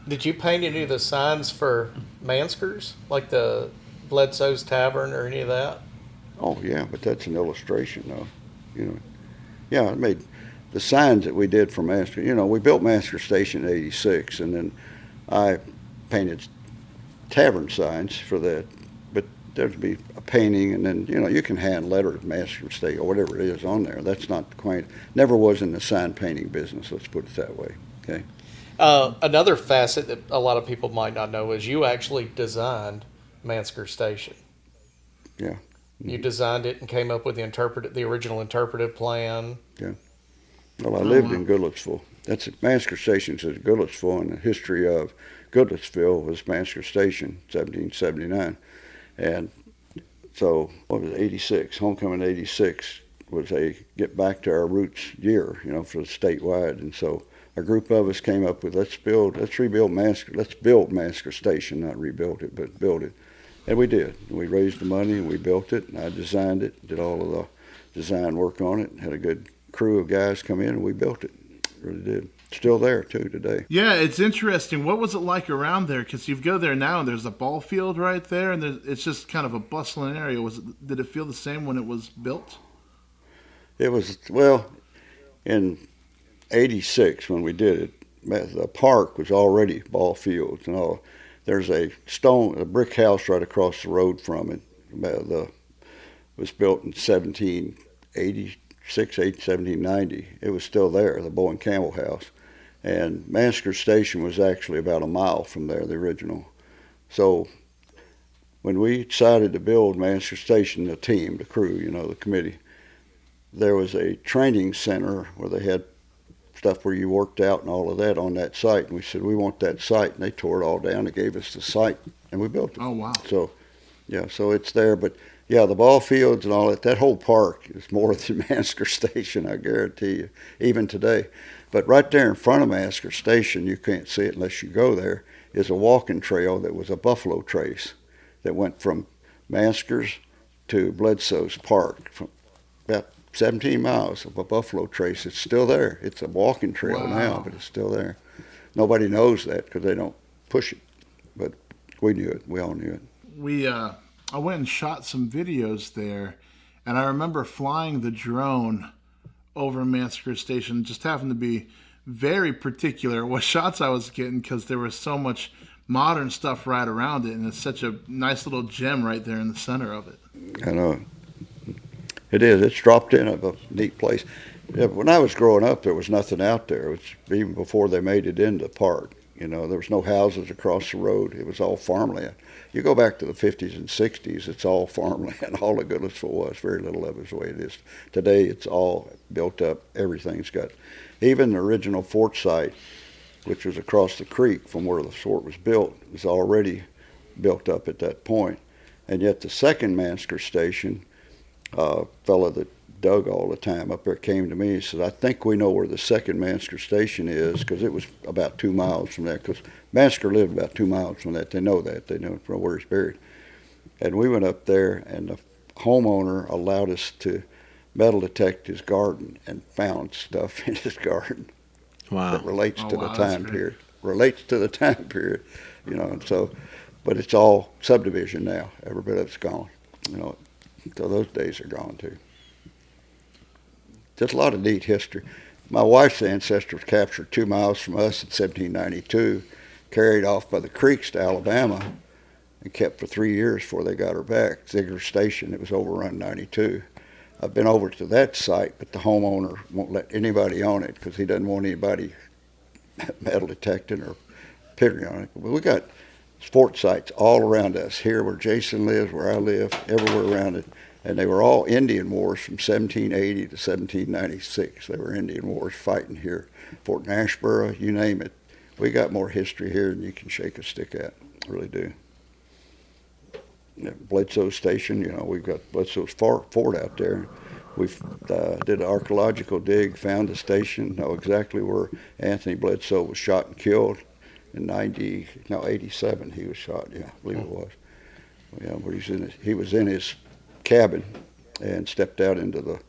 S1: Did you paint any of the signs for Manskers, like the Bledsoe's Tavern or any of that?
S2: Oh yeah, but that's an illustration, though. You know, yeah, I made the signs that we did for Masker. You know, we built Masker Station in '86, and then I painted tavern signs for that. But there'd be a painting, and then you know you can hand letter Masker Station or whatever it is on there. That's not quite. Never was in the sign painting business. Let's put it that way. Okay.
S1: Another facet that a lot of people might not know is you actually designed Mansker Station.
S2: Yeah.
S1: You designed it and came up with the original interpretive plan.
S2: Yeah. Well, I lived in Goodlettsville. That's Mansker Station says Goodlettsville, and the history of Goodlettsville was Mansker Station, 1779. And so, what was it, 86? Homecoming 86 was a get back to our roots year, you know, for the statewide. And so a group of us came up with, let's build Mansker Station, not rebuild it, but build it. And we did. We raised the money and we built it, and I designed it, did all of the design work on it, and had a good crew of guys come in, and we built it. Really did. Still there too today.
S4: Yeah, it's interesting. What was it like around there? Because you go there now, and there's a ball field right there, and it's just kind of a bustling area. Did it feel the same when it was built?
S2: It was, well, in '86 when we did it, the park was already ball fields and all. There's a brick house right across the road from it. It was built in 1786, 1790. It was still there, the Bowen Campbell House. And Mansker Station was actually about a mile from there, the original. So when we decided to build Mansker Station, the team, the crew, you know, the committee, there was a training center where they had stuff where you worked out and all of that on that site. And we said, we want that site. And they tore it all down and gave us the site, and we built it.
S4: Oh, wow.
S2: So Yeah, so it's there, but yeah, the ball fields and all that, that whole park is more than Massacre Station, I guarantee you, even today. But right there in front of Massacre Station, you can't see it unless you go there, is a walking trail that was a buffalo trace that went from Massacre's to Bledsoe's Park, from about 17 miles of a buffalo trace. It's still there. It's a walking trail now, but it's still there. Nobody knows that because they don't push it, but we knew it. We all knew it.
S4: I went and shot some videos there, and I remember flying the drone over Massacre Station, just happened to be very particular what shots I was getting because there was so much modern stuff right around it, and it's such a nice little gem right there in the center of it.
S2: I know. It is. It's dropped in of a neat place. Yeah, when I was growing up, there was nothing out there. It was even before they made it into the park. You know, there was no houses across the road. It was all farmland. You go back to the 50s and 60s, it's all farmland. All of Goodlettsville was. Very little of it is the way it is. Today, it's all built up. Everything's got, even the original fort site, which was across the creek from where the fort was built, was already built up at that point. And yet the second Massacre Station, fellow that dug all the time up there came to me and said, I think we know where the second Massacre Station is, because it was about 2 miles from there, because Massacre lived about 2 miles from that. They know that. They know where he's buried. And we went up there, and the homeowner allowed us to metal detect his garden and found stuff in his garden that relates to the time period. Relates to the time period, you know. And so, but it's all subdivision now. Every bit of it's gone, you know. So those days are gone too. Just a lot of neat history. My wife's ancestors captured 2 miles from us in 1792, carried off by the creeks to Alabama, and kept for 3 years before they got her back. Ziegler Station, it was overrun 92. I've been over to that site, but the homeowner won't let anybody on it because he doesn't want anybody metal detecting or pittering on it. But we got fort sites all around us, here where Jason lives, where I live, everywhere around it. And they were all Indian wars from 1780 to 1796. They were Indian wars fighting here. Fort Nashboro, you name it. We got more history here than you can shake a stick at. Really do. Yeah, Bledsoe Station, you know, we've got Bledsoe's fort out there. We've did an archaeological dig, found the station, know exactly where Anthony Bledsoe was shot and killed in 87 he was shot, yeah, I believe it was. Yeah, but he was in his cabin and stepped out into the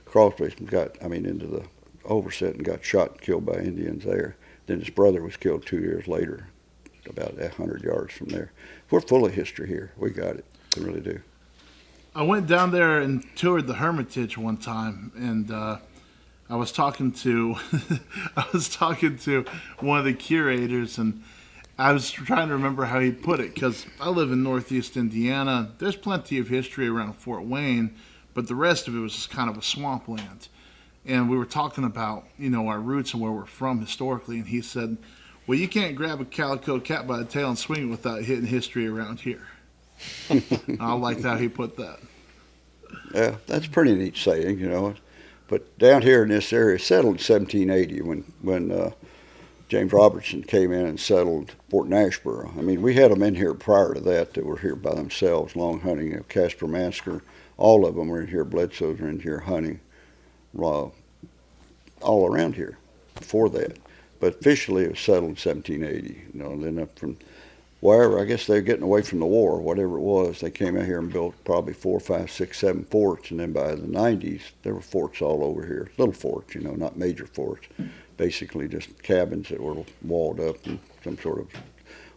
S2: crawl space and into the overset and got shot and killed by Indians there. Then his brother was killed 2 years later, about 100 yards from there. We're full of history here. We got it. We really do.
S4: I went down there and toured the Hermitage one time, and I was talking to one of the curators, and I was trying to remember how he put it, because I live in Northeast Indiana. There's plenty of history around Fort Wayne, but the rest of it was just kind of a swampland. And we were talking about, you know, our roots and where we're from historically, and he said, well, you can't grab a calico cat by the tail and swing it without hitting history around here. I liked how he put that.
S2: Yeah, that's a pretty neat saying, you know. But down here in this area, settled in 1780 when James Robertson came in and settled Fort Nashboro. I mean, we had them in here prior to that were here by themselves, long hunting. You know, Casper Massacre, all of them were in here. Bledsoe's were in here hunting, all around here before that. But officially it was settled in 1780. You know, and then up from wherever, I guess they were getting away from the war, whatever it was, they came out here and built probably 4, 5, 6, 7 forts. And then by the 90s, there were forts all over here. Little forts, you know, not major forts. Basically just cabins that were walled up in some sort of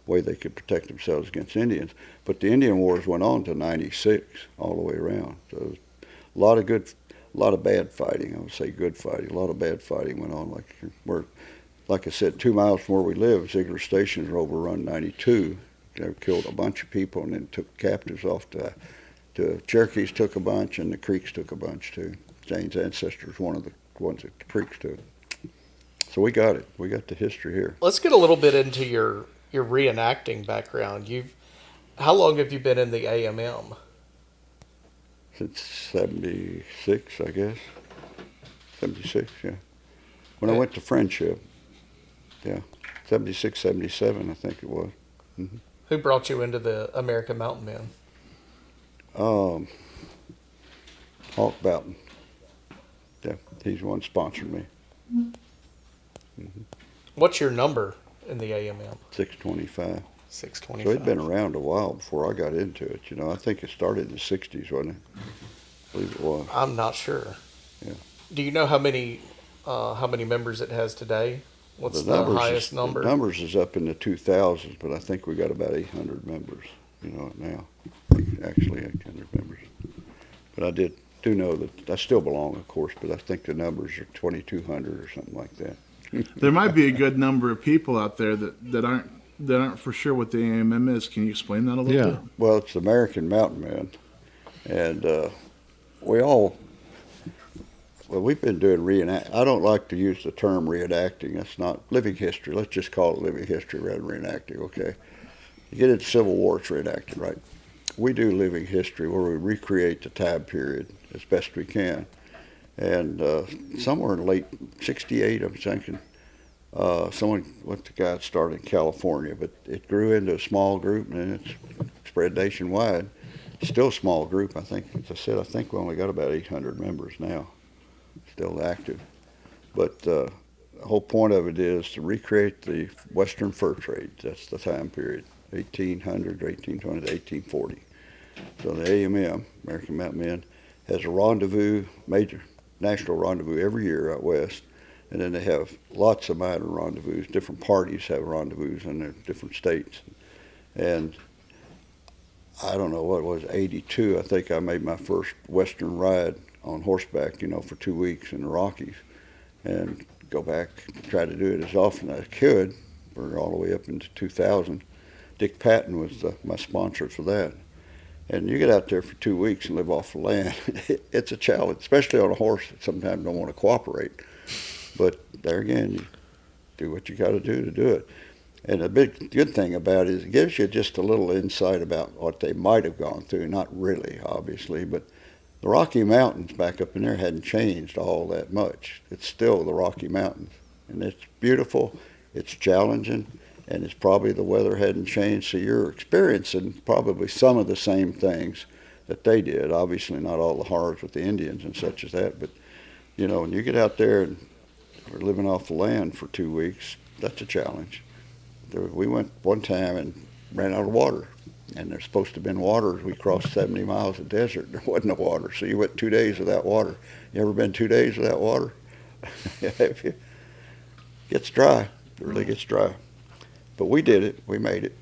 S2: way they could protect themselves against Indians. But the Indian Wars went on to 96, all the way around. So a lot of bad fighting. I would say good fighting. A lot of bad fighting went on. Like I said, 2 miles from where we live, Ziegler Stations were overrun 92. They killed a bunch of people and then took captives off to Cherokees took a bunch and the Creeks took a bunch too. Jane's ancestors, one of the ones that the Creeks took. So we got it. We got the history here.
S1: Let's get a little bit into your reenacting background. How long have you been in the AMM?
S2: Since 76, I guess. 76, yeah. When I went to Friendship, yeah. 76, 77, I think it was. Mm-hmm.
S1: Who brought you into the American Mountain Men?
S2: Um, Hawk Boughton. Yeah, he's the one sponsored me.
S1: What's your number in the AMM?
S2: 625.
S1: 625.
S2: So it'd been around a while before I got into it. You know, I think it started in the 60s, wasn't it? I believe it was.
S1: I'm not sure.
S2: Yeah.
S1: Do you know how many members it has today? What's the highest number?
S2: The numbers is up in the 2000s, but I think we got about 800 members. You know it now. Actually, 800 members. But I do know that I still belong, of course, but I think the numbers are 2,200 or something like that.
S4: There might be a good number of people out there that aren't for sure what the AMM is. Can you explain that a little bit?
S2: Well, it's the American Mountain Men, and we've been doing I don't like to use the term reenacting. That's not living history. Let's just call it living history rather than reenacting, okay? You get into Civil War, it's reenacting, right? We do living history where we recreate the time period as best we can. And somewhere in late 68, I'm thinking, the guy started in California, but it grew into a small group and then it's spread nationwide. Still a small group, I think. As I said, I think we only got about 800 members now, still active. But the whole point of it is to recreate the Western fur trade. That's the time period, 1800 or 1820 to 1840. So the AMM, American Mountain Men, has a rendezvous, major national rendezvous every year out west. And then they have lots of minor rendezvous. Different parties have rendezvous in their different states. And I don't know what it was, 82, I think I made my first Western ride on horseback, for 2 weeks in the Rockies. And go back, try to do it as often as I could. We're all the way up into 2000. Dick Patton was my sponsor for that. And you get out there for 2 weeks and live off the land. It's a challenge, especially on a horse that sometimes don't want to cooperate. But there again, you do what you got to do it. And the big good thing about it is it gives you just a little insight about what they might have gone through. Not really, obviously, but the Rocky Mountains back up in there hadn't changed all that much. It's still the Rocky Mountains. And it's beautiful, it's challenging, and it's probably the weather hadn't changed, so you're experiencing probably some of the same things that they did. Obviously not all the horrors with the Indians and such as that, but when you get out there and we're living off the land for 2 weeks, that's a challenge. We went one time and ran out of water, and there's supposed to have been water. We crossed 70 miles of desert. There wasn't no water, so you went 2 days without water. You ever been 2 days without water? It gets dry. It really gets dry. But we did it. We made it,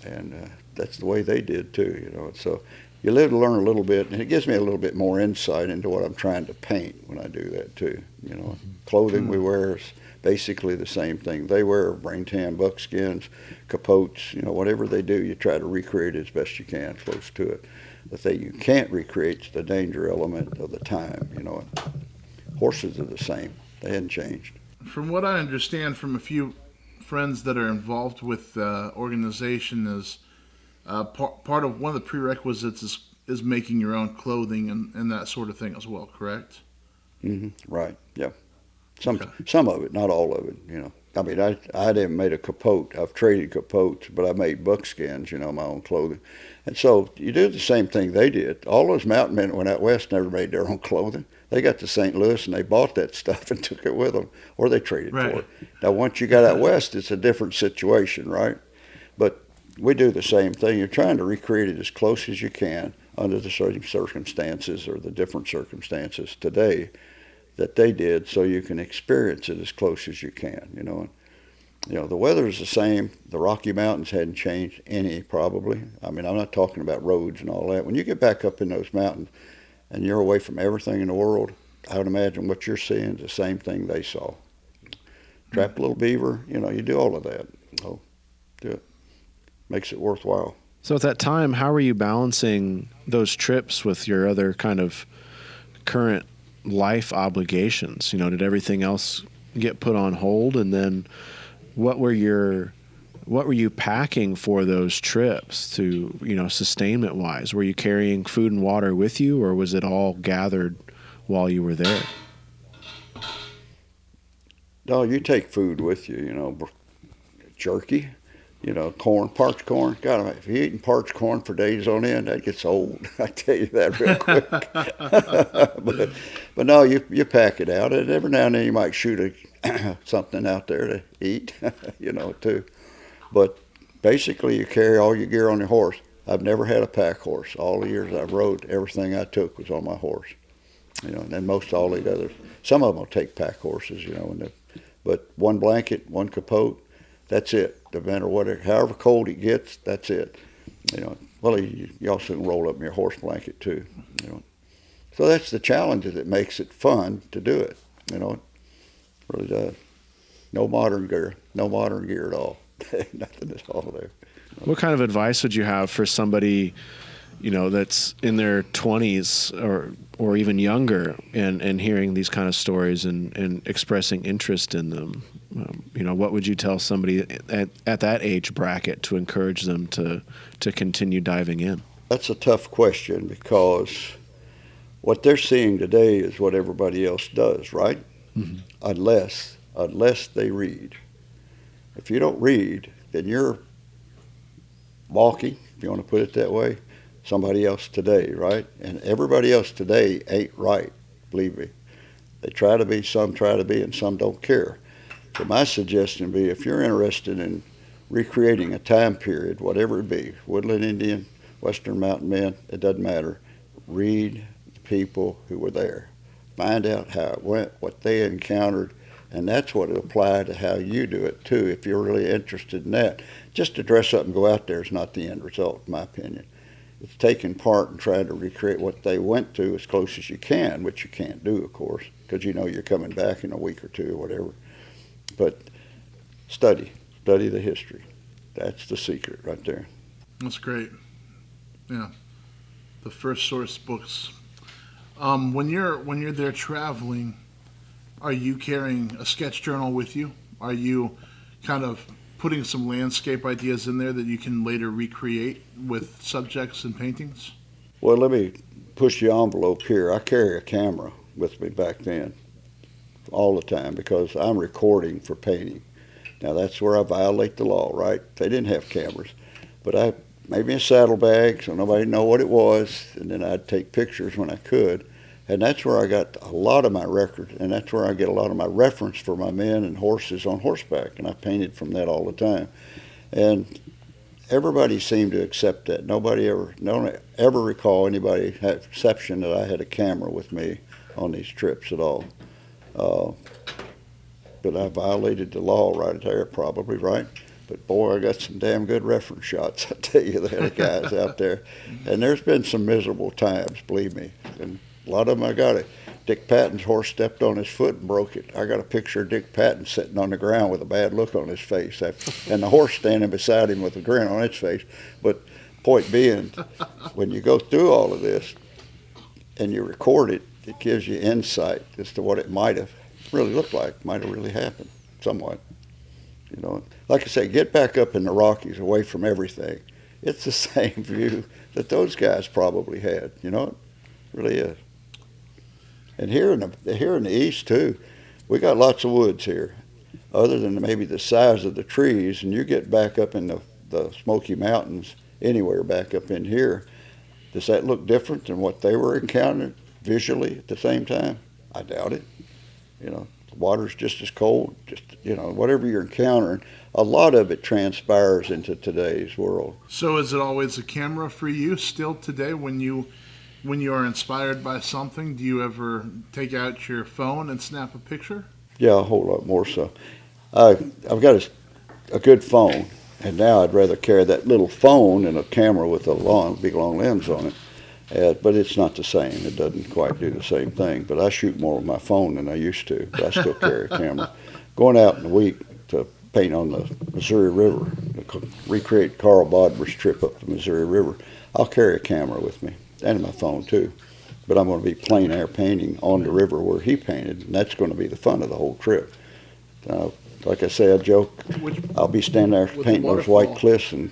S2: and that's the way they did too. So you live to learn a little bit, and it gives me a little bit more insight into what I'm trying to paint when I do that too. Clothing we wear is basically the same thing. They wear brain tan, buckskins, capotes, whatever they do, you try to recreate it as best you can, close to it. The thing you can't recreate is the danger element of the time. Horses are the same. They hadn't changed.
S4: From what I understand from a few friends that are involved with the organization is part of one of the prerequisites is making your own clothing and that sort of thing as well, correct?
S2: Mm-hmm. Right. Yeah. Some of it, not all of it. I mean, I haven't made a capote. I've traded capotes, but I made buckskins. My own clothing, and so you do the same thing they did. All those mountain men that went out west never made their own clothing. They got to St. Louis and they bought that stuff and took it with them, or they traded for it. Now, once you got out west, it's a different situation, right? But we do the same thing. You're trying to recreate it as close as you can under the certain circumstances or the different circumstances today that they did, so you can experience it as close as you can. The weather is the same. The Rocky Mountains hadn't changed any, probably. I mean, I'm not talking about roads and all that. When you get back up in those mountains and you're away from everything in the world, I would imagine what you're seeing is the same thing they saw. Trap a little beaver, you do all of that. So, do it. Makes it worthwhile.
S3: So at that time, how were you balancing those trips with your other kind of current life obligations? Did everything else get put on hold? And then what were you packing for those trips to, sustainment wise? Were you carrying food and water with you, or was it all gathered while you were there?
S2: No, you take food with you, jerky, You know, corn, parched corn. God, if you're eating parched corn for days on end, that gets old. I tell you that real quick. but no, you pack it out, and every now and then you might shoot something out there to eat, you know, too. But basically, you carry all your gear on your horse. I've never had a pack horse. All the years I've rode, everything I took was on my horse. You know, and then most all the others. Some of them will take pack horses, you know, but one blanket, one capote, that's it. No matter whatever, however cold it gets, that's it. You know, well, you also can roll up in your horse blanket too. You know, so that's the challenge that makes it fun to do it. You know, it really does. No modern gear at all. Nothing at all there.
S3: What kind of advice would you have for somebody, you know, that's in their 20s or even younger and hearing these kind of stories and expressing interest in them? You know, what would you tell somebody at that age bracket to encourage them to continue diving in?
S2: That's a tough question because what they're seeing today is what everybody else does, right?
S3: Mm-hmm.
S2: Unless they read. If you don't read, then you're walking, if you want to put it that way, somebody else today, right? And everybody else today ain't right, believe me. They try to be, some try to be, and some don't care. So my suggestion would be, if you're interested in recreating a time period, whatever it be, Woodland Indian, Western Mountain Men, it doesn't matter. Read the people who were there. Find out how it went, what they encountered, and that's what it'll apply to how you do it too, if you're really interested in that. Just to dress up and go out there is not the end result, in my opinion. It's taking part and trying to recreate what they went to as close as you can, which you can't do, of course, because you know you're coming back in a week or two or whatever. But study the history. That's the secret right there.
S4: That's great. Yeah, the first source books. When you're there traveling, are you carrying a sketch journal with you? Are you kind of putting some landscape ideas in there that you can later recreate with subjects and paintings?
S2: Well, let me push the envelope here. I carry a camera with me back then all the time because I'm recording for painting. Now that's where I violate the law, right? They didn't have cameras, but I made me a saddlebag so nobody know what it was, and then I'd take pictures when I could, and that's where I got a lot of my record, and that's where I get a lot of my reference for my men and horses on horseback, and I painted from that all the time. And everybody seemed to accept that. Nobody ever recall anybody had exception that I had a camera with me on these trips at all. But I violated the law right there, probably, right? But boy, I got some damn good reference shots, I tell you, the guys out there. And there's been some miserable times, believe me. And a lot of them I got it. Dick Patton's horse stepped on his foot and broke it. I got a picture of Dick Patton sitting on the ground with a bad look on his face, and the horse standing beside him with a grin on its face. But point being, when you go through all of this and you record it, it gives you insight as to what it might have really looked like, might have really happened, somewhat. You know, like I say, get back up in the Rockies, away from everything. It's the same view that those guys probably had. You know, it really is. And here in the east too, we got lots of woods here, other than maybe the size of the trees. And you get back up in the Smoky Mountains, anywhere back up in here, does that look different than what they were encountering visually at the same time? I doubt it. You know, the water's just as cold. Just, you know, whatever you're encountering, a lot of it transpires into today's world.
S4: So is it always a camera for you still today when you are inspired by something? Do you ever take out your phone and snap a picture?
S2: Yeah, a whole lot more so. I've got a good phone, and now I'd rather carry that little phone and a camera with a big long lens on it. But it's not the same. It doesn't quite do the same thing. But I shoot more with my phone than I used to. But I still carry a camera. Going out in a week to paint on the Missouri River, recreate Carl Bodmer's trip up the Missouri River, I'll carry a camera with me, and my phone too. But I'm going to be plein air painting on the river where he painted, and that's going to be the fun of the whole trip. Like I say, I joke, I'll be standing there painting those white cliffs, and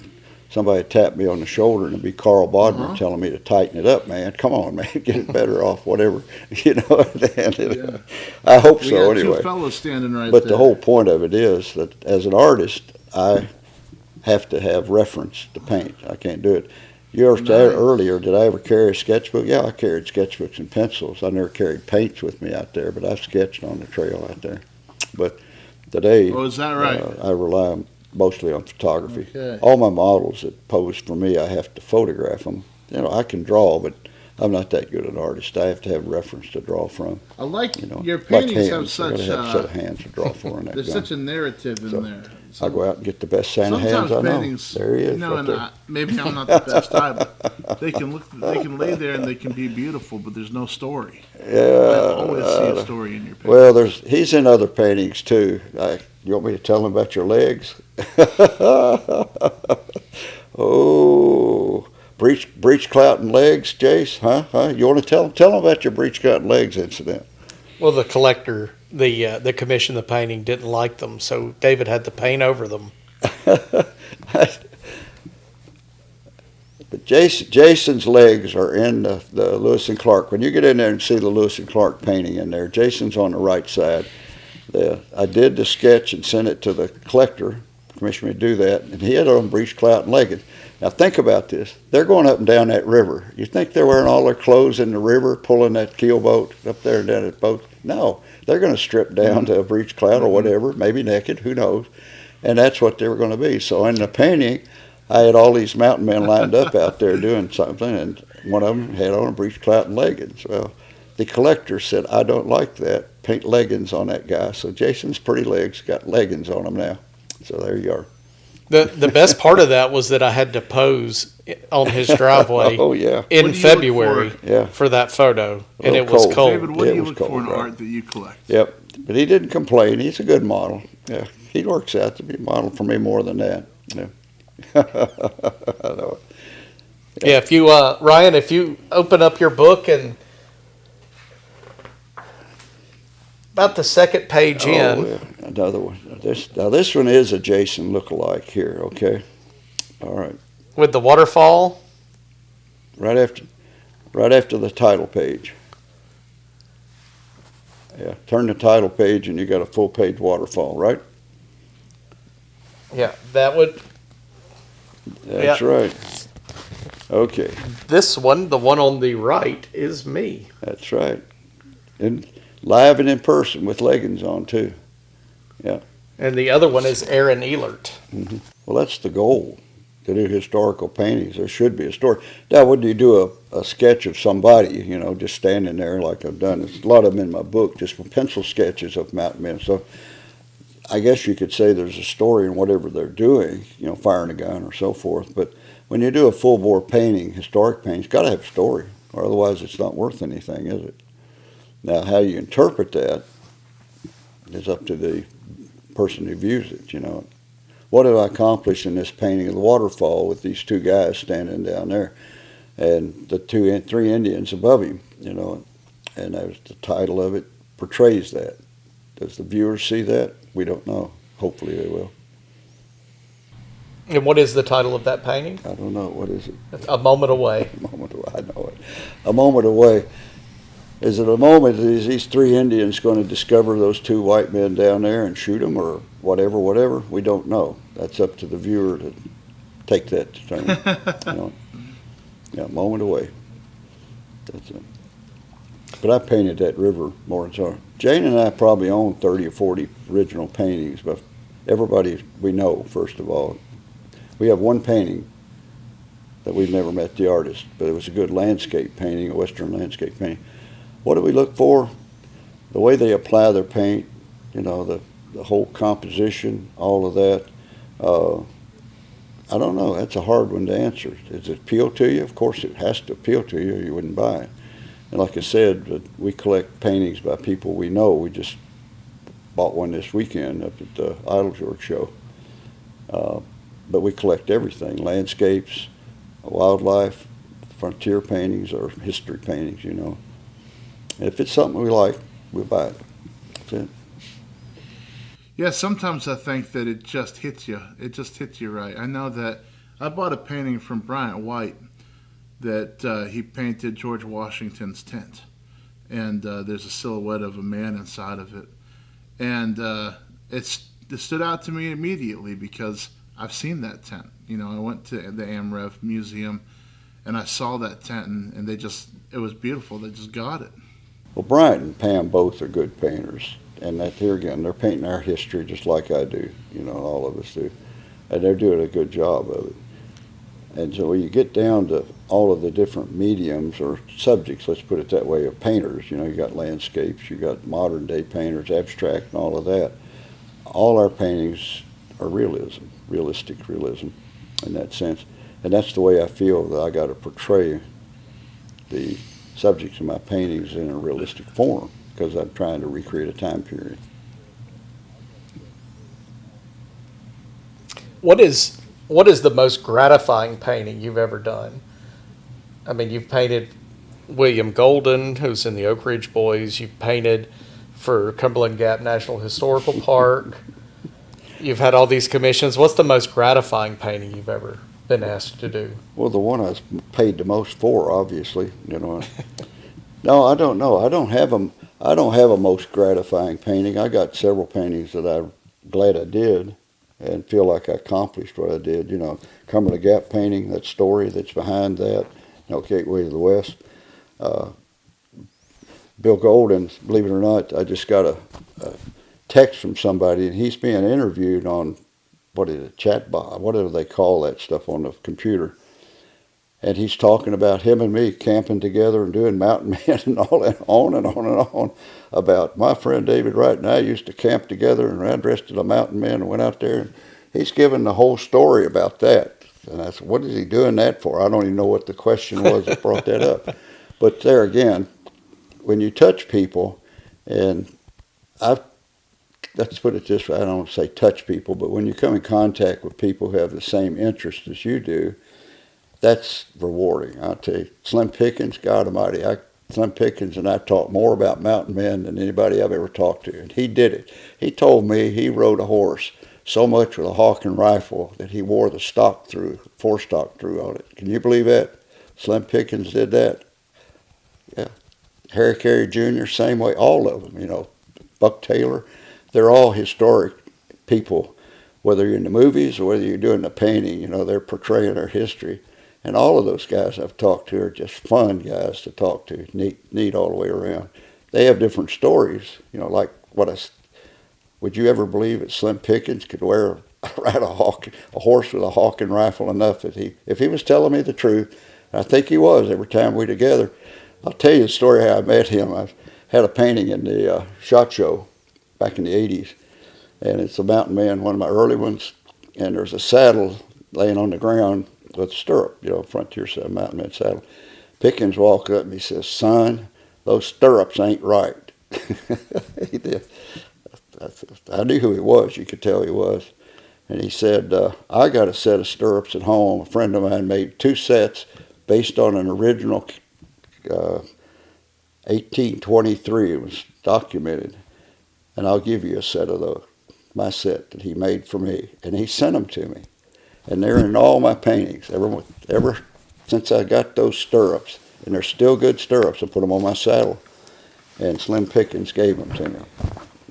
S2: somebody tap me on the shoulder, and it'd be Carl Bodmer telling me to tighten it up, man. Come on, man, get it better off, whatever. You know,
S4: Yeah.
S2: I hope
S4: We
S2: so
S4: got
S2: anyway.
S4: two fellows standing right
S2: But
S4: there.
S2: the whole point of it is that as an artist, I have to have reference to paint. I can't do it. You asked
S4: Nice.
S2: earlier, did I ever carry a sketchbook? Yeah, I carried sketchbooks and pencils. I never carried paints with me out there, but I've sketched on the trail out there. But today,
S4: Oh, is that right?
S2: I rely mostly on photography.
S4: Okay.
S2: All my models that pose for me, I have to photograph them. You know, I can draw, but I'm not that good an artist. I have to have reference to draw from.
S4: I like
S2: You know,
S4: your
S2: like
S4: paintings have
S2: hands. I
S4: such.
S2: gotta have a set of hands to draw for. In that
S4: There's
S2: gun.
S4: such a narrative in
S2: So,
S4: there.
S2: I go out and get the best Santa hands I know.
S4: paintings,
S2: There he is,
S4: no,
S2: right
S4: and
S2: there.
S4: maybe I'm not the best eye, but they can lay there and they can be beautiful, but there's no story. I always see a story in your painting.
S2: Well, he's in other paintings too. You want me to tell him about your legs? Oh, breech clout and legs, Jace? Huh? You want to tell him about your breech clout and legs incident?
S1: Well, the collector, the commission, the painting didn't like them, so David had to paint over them.
S2: But Jason's legs are in the Lewis and Clark. When you get in there and see the Lewis and Clark painting in there, Jason's on the right side. I did the sketch and sent it to the collector, commissioned me to do that, and he had on breech clout and leggings. Now think about this. They're going up and down that river. You think they're wearing all their clothes in the river, pulling that keel boat up there and down that boat? No. They're going to strip down to a breech clout or whatever, maybe naked, who knows. And that's what they were going to be. So in the painting, I had all these mountain men lined up out there doing something, and one of them had on a breech clout and leggings. Well, the collector said, I don't like that. Paint leggings on that guy. So Jason's pretty legs got leggings on them now. So there you are.
S1: The best part of that was that I had to pose on his driveway
S2: Oh, yeah.
S1: in
S4: What do you look
S1: February
S4: for?
S2: Yeah.
S1: for that photo, and
S2: little
S1: it was
S2: cold.
S1: cold.
S4: David, what
S2: Yeah,
S4: do you
S2: it was
S4: look for in
S2: cold, right.
S4: art that you collect?
S2: Yep. But he didn't complain. He's a good model. Yeah. He works out to be a model for me more than that. Yeah. I know it.
S1: Yeah, if you Ryan, if you open up your book and about the second page in,
S2: Oh, yeah. Another one. This one is a Jason lookalike here, okay? All right.
S1: with the waterfall,
S2: Right after the title page. Yeah. Turn the title page and you got a full page waterfall, right?
S1: yeah, that would.
S2: That's
S1: Yeah.
S2: right. Okay.
S1: This one, the one on the right, is me.
S2: That's right. And live and in person with leggings on too.
S1: And the other one is Aaron Elert.
S2: Well, that's the goal, to do historical paintings. There should be a story. Now, when you do a sketch of somebody, just standing there like I've done, there's a lot of them in my book, just pencil sketches of mountain men. So I guess you could say there's a story in whatever they're doing, firing a gun or so forth. But when you do a full-bore painting, historic painting, it's got to have a story, or otherwise it's not worth anything, is it? Now, how you interpret that is up to the person who views it, What did I accomplish in this painting of the waterfall with these two guys standing down there and the three Indians above him, and that was the title of it, portrays that. Does the viewers see that? We don't know. Hopefully they will.
S1: And what is the title of that painting?
S2: I don't know. What is it?
S1: It's A Moment Away.
S2: A moment away. I know it. A moment away. Is it a moment? Is these three Indians going to discover those two white men down there and shoot them or whatever? We don't know. That's up to the viewer to take that determination. Yeah, a moment away. That's it. But I painted that river more than so. Jane and I probably own 30 or 40 original paintings, but everybody we know, first of all. We have one painting that we've never met the artist, but it was a good landscape painting, a Western landscape painting. What do we look for? The way they apply their paint, the whole composition, all of that. I don't know. That's a hard one to answer. Does it appeal to you? Of course it has to appeal to you or you wouldn't buy it. And like I said, we collect paintings by people we know. We just bought one this weekend up at the Idlesworth show. But we collect everything, landscapes, wildlife, frontier paintings, or history paintings, If it's something we like, we'll buy it. That's it.
S4: Yeah, sometimes I think that it just hits you. It just hits you right. I know that I bought a painting from Bryant White that he painted George Washington's tent. And there's a silhouette of a man inside of it. And it stood out to me immediately because I've seen that tent. I went to the AmRev Museum, and I saw that tent, and it was beautiful. They just got it.
S2: Well, Bryant and Pam both are good painters, and that here again, they're painting our history just like I do, all of us do, and they're doing a good job of it. And so when you get down to all of the different mediums or subjects, let's put it that way, of painters, you got landscapes, you got modern day painters, abstract and all of that. All our paintings are realistic realism in that sense. And that's the way I feel that I got to portray the subjects in my paintings in a realistic form, because I'm trying to recreate a time period.
S1: What is the most gratifying painting you've ever done? I mean, you've painted William Golden, who's in the Oak Ridge Boys. You've painted for Cumberland Gap National Historical Park. You've had all these commissions. What's the most gratifying painting you've ever been asked to do?
S2: Well, the one I was paid the most for, obviously, No, I don't know. I don't have a most gratifying painting. I got several paintings that I'm glad I did and feel like I accomplished what I did. Cumberland Gap painting, that story that's behind that, Gateway to the West. Bill Golden, believe it or not, I just got a text from somebody, and he's being interviewed on, chatbot, whatever they call that stuff on the computer. And he's talking about him and me camping together and doing mountain man and all that, on and on and on, about my friend David Wright and I used to camp together and ran dressed as a mountain man and went out there. And he's giving the whole story about that. And I said, what is he doing that for? I don't even know what the question was that brought that up. But there again, when you touch people, and let's put it this way, I don't want to say touch people, but when you come in contact with people who have the same interest as you do, that's rewarding. I'll tell you, Slim Pickens, God Almighty, Slim Pickens and I talked more about mountain men than anybody I've ever talked to, and he did it. He told me he rode a horse so much with a hawk and rifle that he wore the forestock through on it. Can you believe that? Slim Pickens did that. Yeah. Harry Carey Jr., same way. All of them, Buck Taylor, they're all historic people. Whether you're in the movies or whether you're doing the painting, they're portraying our history. And all of those guys I've talked to are just fun guys to talk to, neat all the way around. They have different stories, like would you ever believe that Slim Pickens could ride a horse with a hawk and rifle enough that if he was telling me the truth, and I think he was every time we were together. I'll tell you the story how I met him. I had a painting in the SHOT Show back in the 80s, and it's a mountain man, one of my early ones, and there's a saddle laying on the ground with a stirrup, frontier saddle, mountain man saddle. Pickens walked up and he says, son, those stirrups ain't right. He did. I knew who he was. You could tell he was. And he said, I got a set of stirrups at home. A friend of mine made 2 sets based on an original 1823. It was documented. And I'll give you a set of those, my set that he made for me. And he sent them to me. And they're in all my paintings, ever since I got those stirrups. And they're still good stirrups. I put them on my saddle. And Slim Pickens gave them to me.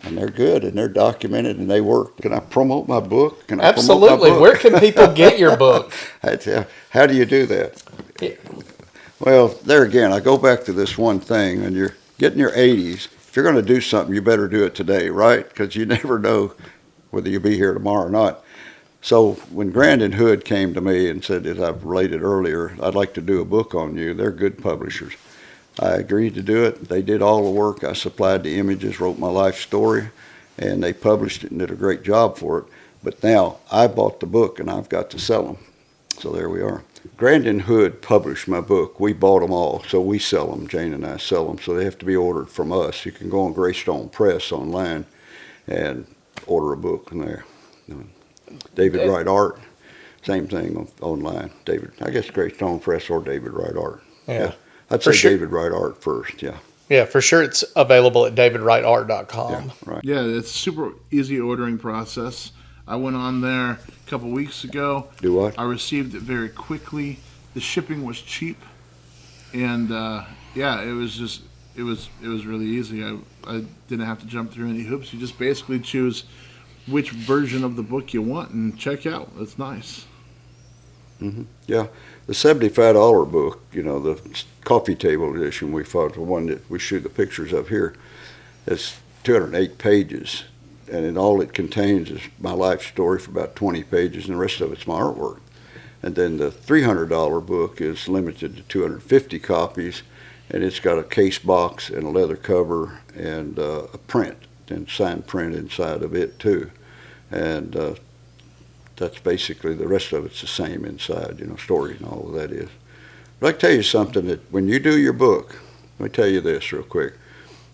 S2: And they're good, and they're documented, and they work. Can I promote my book?
S1: Absolutely. Where can people get your book?
S2: How do you do that?
S1: Yeah.
S2: Well, there again, I go back to this one thing. When you're getting your 80s, if you're going to do something, you better do it today, right? Because you never know whether you'll be here tomorrow or not. So when Grandin Hood came to me and said, as I've related earlier, I'd like to do a book on you, they're good publishers. I agreed to do it. They did all the work. I supplied the images, wrote my life story, and they published it and did a great job for it. But now I bought the book, and I've got to sell them. So there we are. Grandin Hood published my book. We bought them all, so we sell them. Jane and I sell them, so they have to be ordered from us. You can go on Greystone Press online and order a book in there. David Wright Art, same thing online. I guess Greystone Press or David Wright Art.
S1: Yeah.
S2: I'd say David Wright Art first, yeah.
S1: Yeah, for sure it's available at davidwrightart.com.
S2: Yeah, right.
S4: Yeah, it's a super easy ordering process. I went on there a couple weeks ago.
S2: Do what?
S4: I received it very quickly. The shipping was cheap, and it was really easy. I didn't have to jump through any hoops. You just basically choose which version of the book you want and check out. It's nice.
S2: Yeah, the $75 book, the coffee table edition we found, the one that we shoot the pictures of here, it's 208 pages, and all it contains is my life story for about 20 pages, and the rest of it's my artwork. And then the $300 book is limited to 250 copies, and it's got a case box and a leather cover and a print, and signed print inside of it too. And that's basically, the rest of it's the same inside, story and all of that is. But I can tell you something, that when you do your book, let me tell you this real quick,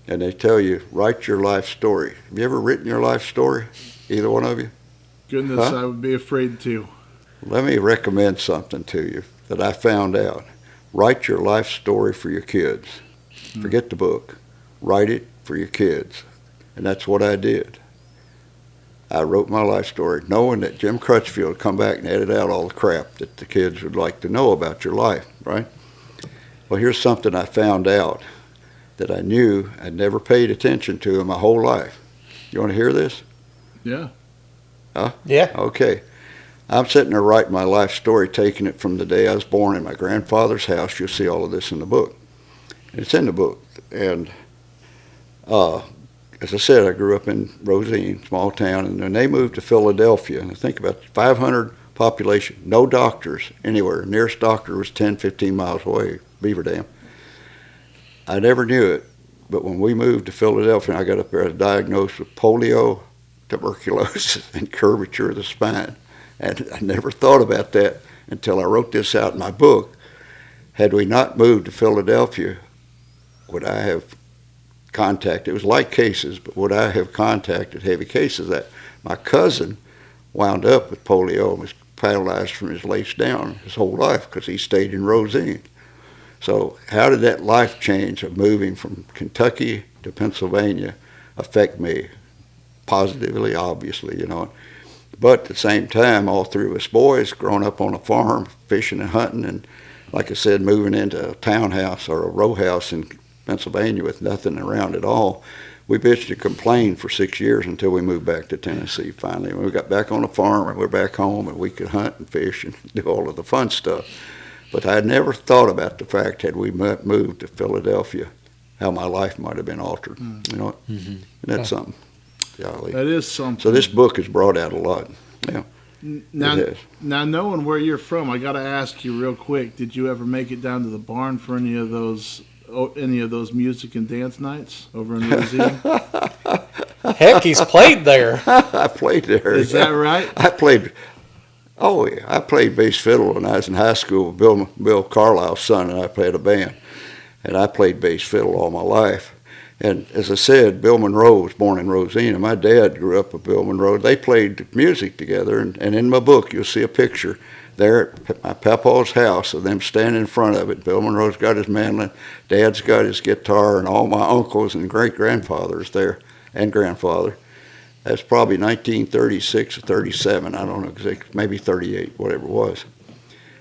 S2: and they tell you, write your life story. Have you ever written your life story, either one of you?
S4: Goodness,
S2: Huh?
S4: I would be afraid to.
S2: Let me recommend something to you that I found out. Write your life story for your kids. Forget the book. Write it for your kids. And that's what I did. I wrote my life story knowing that Jim Crutchfield would come back and edit out all the crap that the kids would like to know about your life, right? Well, here's something I found out that I knew I'd never paid attention to in my whole life. You want to hear this?
S4: Yeah.
S2: Huh?
S1: Yeah.
S2: Okay. I'm sitting there writing my life story, taking it from the day I was born in my grandfather's house. You'll see all of this in the book. It's in the book. And as I said, I grew up in Rosine, small town, and then they moved to Philadelphia. And I think about 500 population, no doctors anywhere. Nearest doctor was 10, 15 miles away, Beaver Dam. I never knew it, but when we moved to Philadelphia, I got up there, I was diagnosed with polio, tuberculosis, and curvature of the spine. And I never thought about that until I wrote this out in my book. Had we not moved to Philadelphia, would I have contacted, it was light cases, but would I have contacted heavy cases? That my cousin wound up with polio and was paralyzed from his waist down his whole life because he stayed in Rosine. So how did that life change of moving from Kentucky to Pennsylvania affect me? Positively, obviously, But at the same time, all three of us boys growing up on a farm, fishing and hunting, and like I said, moving into a townhouse or a row house in Pennsylvania with nothing around at all, we bitched and complained for 6 years until we moved back to Tennessee finally. When we got back on the farm and we're back home and we could hunt and fish and do all of the fun stuff. But I had never thought about the fact, had we moved to Philadelphia, how my life might have been altered. You know what? And that's something. Golly.
S4: That is something.
S2: So this book has brought out a lot. Yeah.
S4: Now, knowing where you're from, I got to ask you real quick: did you ever make it down to the barn for any of those music and dance nights over in Rosine?
S1: Heck, he's played there.
S2: I played there.
S4: Is that right?
S2: I played. Oh yeah, I played bass fiddle when I was in high school with Bill Carlisle's son, and I played a band, and I played bass fiddle all my life. And as I said, Bill Monroe was born in Rosine, and my dad grew up with Bill Monroe. They played music together, and in my book you'll see a picture there at my papa's house of them standing in front of it. Bill Monroe's got his mandolin, Dad's got his guitar, and all my uncles and great-grandfathers there, and grandfather. That's probably 1936 or 37, I don't know exactly, maybe 38, whatever it was.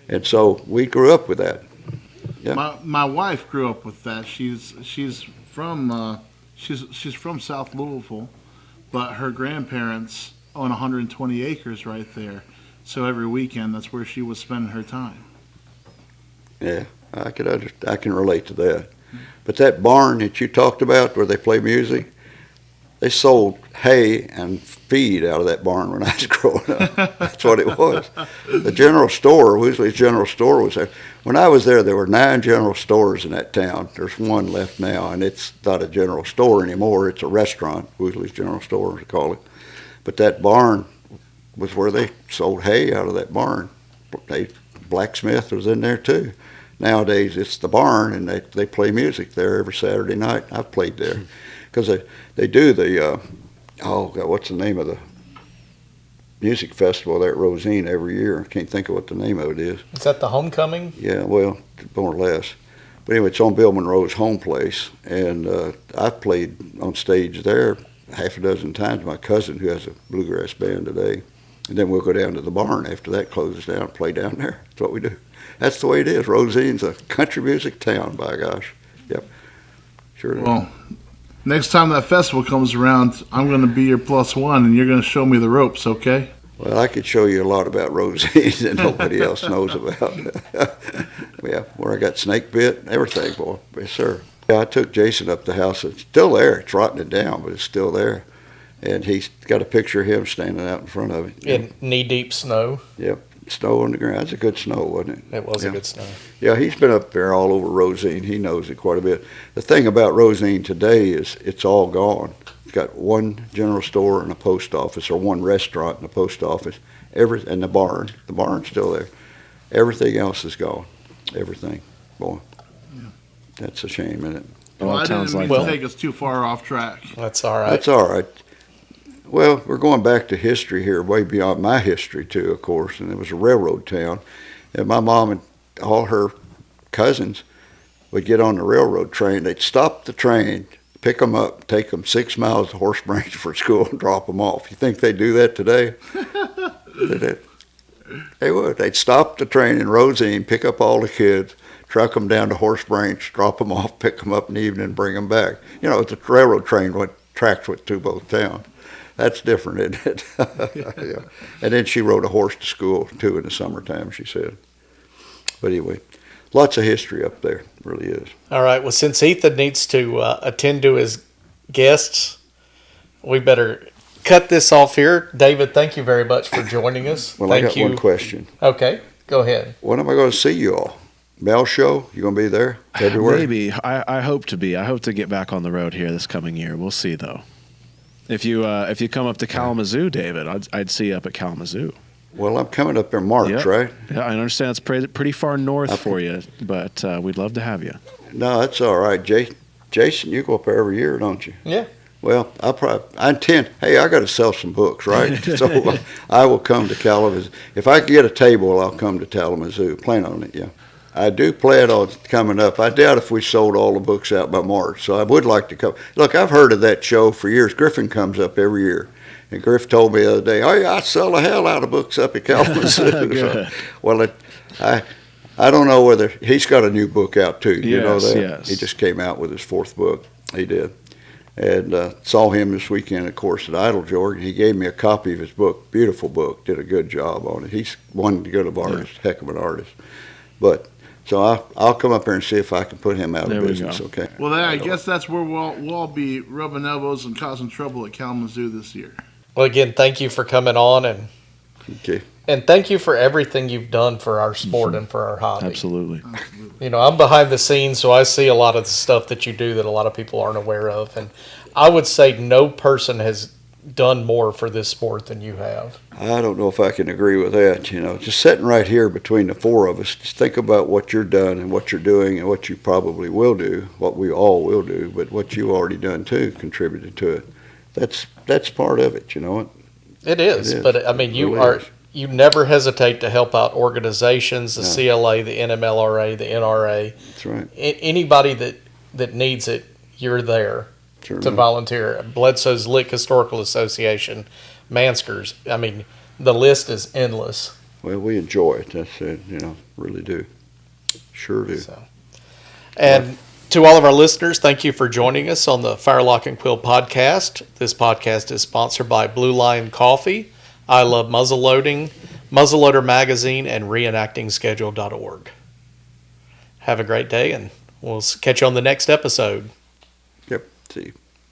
S2: And so we grew up with that. Yeah.
S4: My wife grew up with that. She's from South Louisville, but her grandparents own 120 acres right there. So every weekend, that's where she was spending her time.
S2: Yeah, I can relate to that. But that barn that you talked about where they play music, they sold hay and feed out of that barn when I was growing up. That's what it was. The general store, Woosley's General Store, was there. When I was there were 9 general stores in that town. There's one left now, and it's not a general store anymore. It's a restaurant, Woosley's General Store, they call it. But that barn was where they sold hay out of that barn. Blacksmith was in there too. Nowadays it's the barn, and they play music there every Saturday night. I've played there because they do the what's the name of the music festival there at Rosine every year? I can't think of what the name of it is.
S1: Is that the homecoming?
S2: Yeah, well, more or less. But anyway, it's on Bill Monroe's home place, and I've played on stage there half a dozen times. My cousin, who has a bluegrass band today, and then we'll go down to the barn after that closes down and play down there. That's what we do. That's the way it is. Rosine's a country music town, by gosh. Yep. Sure.
S4: Well, Next time that festival comes around, I'm going to be your +1, and you're going to show me the ropes, okay?
S2: Well, I could show you a lot about Rosine that nobody else knows about. Yeah, where I got snake bit, everything, boy. Yes, sir. Yeah, I took Jason up the house. It's still there. It's rotting down, but it's still there. And he's got a picture of him standing out in front of it.
S1: In knee-deep snow.
S2: Yep, snow on the ground. It's a good snow, wasn't it?
S1: It was
S2: Yeah.
S1: a good snow.
S2: Yeah, he's been up there all over Rosine. He knows it quite a bit. The thing about Rosine today is it's all gone. It's got one general store and a post office, or one restaurant and a post office, and the barn. The barn's still there. Everything else is gone. Everything. Boy, that's a shame, isn't it?
S3: Well,
S4: I
S3: it
S4: didn't
S3: sounds
S4: mean
S3: like
S4: to
S3: that.
S4: take us too far off track.
S1: That's all right.
S2: That's all right. Well, we're going back to history here, way beyond my history, too, of course. And it was a railroad town. And my mom and all her cousins would get on the railroad train. They'd stop the train, pick them up, take them 6 miles to Horse Branch for school, and drop them off. You think they'd do that today? They would. They'd stop the train in Rosine, pick up all the kids, truck them down to Horse Branch, drop them off, pick them up in the evening, and bring them back. You know, the railroad train tracks went to both towns. That's different, isn't it? Yeah. And then she rode a horse to school, too, in the summertime, she said. But anyway, lots of history up there, really is.
S1: All right. Well, since Ethan needs to attend to his guests, we better cut this off here. David, thank you very much for joining us.
S2: Well,
S1: thank
S2: I got one question.
S1: Okay, go ahead.
S2: When am I going to see you all? Bell Show? You going to be there? February?
S3: Maybe. I hope to be. I hope to get back on the road here this coming year. We'll see, though. If you come up to Kalamazoo, David, I'd see you up at Kalamazoo.
S2: Well, I'm coming up in March,
S3: Yep.
S2: right?
S3: Yeah, I understand it's pretty far north for you, but we'd love to have you.
S2: No, that's all right. Jason, you go up there every year, don't you?
S1: Yeah.
S2: Well, I intend, hey, I got to sell some books, right? So I will come to Kalamazoo. If I can get a table, I'll come to Kalamazoo. Plan on it, yeah. I do plan on coming up. I doubt if we sold all the books out by March, so I would like to come. Look, I've heard of that show for years. Griffin comes up every year. And Griff told me the other day, oh, yeah, I sell the hell out of books up at Kalamazoo. So, well, I don't know whether he's got a new book out, too. You know that?
S3: Yes.
S2: He just came out with his 4th book. He did. And saw him this weekend, of course, at Idle George. He gave me a copy of his book. Beautiful book. Did a good job on it. He's one good of artist, heck of an artist. But so I'll come up there and see if I can put him out
S3: There
S2: of
S3: we
S2: business.
S3: go.
S2: Okay.
S4: Well, I guess that's where we'll all be rubbing elbows and causing trouble at Kalamazoo this year.
S1: Well, again, thank you for coming on,
S2: Okay.
S1: and thank you for everything you've done for our sport and for our hobby.
S3: Absolutely.
S1: You know, I'm behind the scenes, so I see a lot of the stuff that you do that a lot of people aren't aware of. And I would say no person has done more for this sport than you have.
S2: I don't know if I can agree with that. You know, just sitting right here between the 4 of us, just think about what you're done and what you're doing and what you probably will do, what we all will do, but what you already done too, contributed to it. That's part of it, you know what?
S1: It is,
S2: It is.
S1: but I mean,
S2: It
S1: you
S2: really is.
S1: you never hesitate to help out organizations, the
S2: No.
S1: CLA, the NMLRA, the NRA,
S2: That's right.
S1: anybody that needs it. You're there
S2: Sure
S1: to
S2: enough.
S1: volunteer. Bledsoe's Lick Historical Association, Manskers. I mean, the list is endless.
S2: Well, we enjoy it. That's it, you know, really do. Sure do.
S1: So, and to all of our listeners, thank you for joining us on the Firelock and Quill podcast. This podcast is sponsored by Blue Lion Coffee, I Love Muzzleloading, Muzzleloader Magazine, and reenactingschedule.org. Have a great day, and we'll catch you on the next episode.
S2: Yep. See you.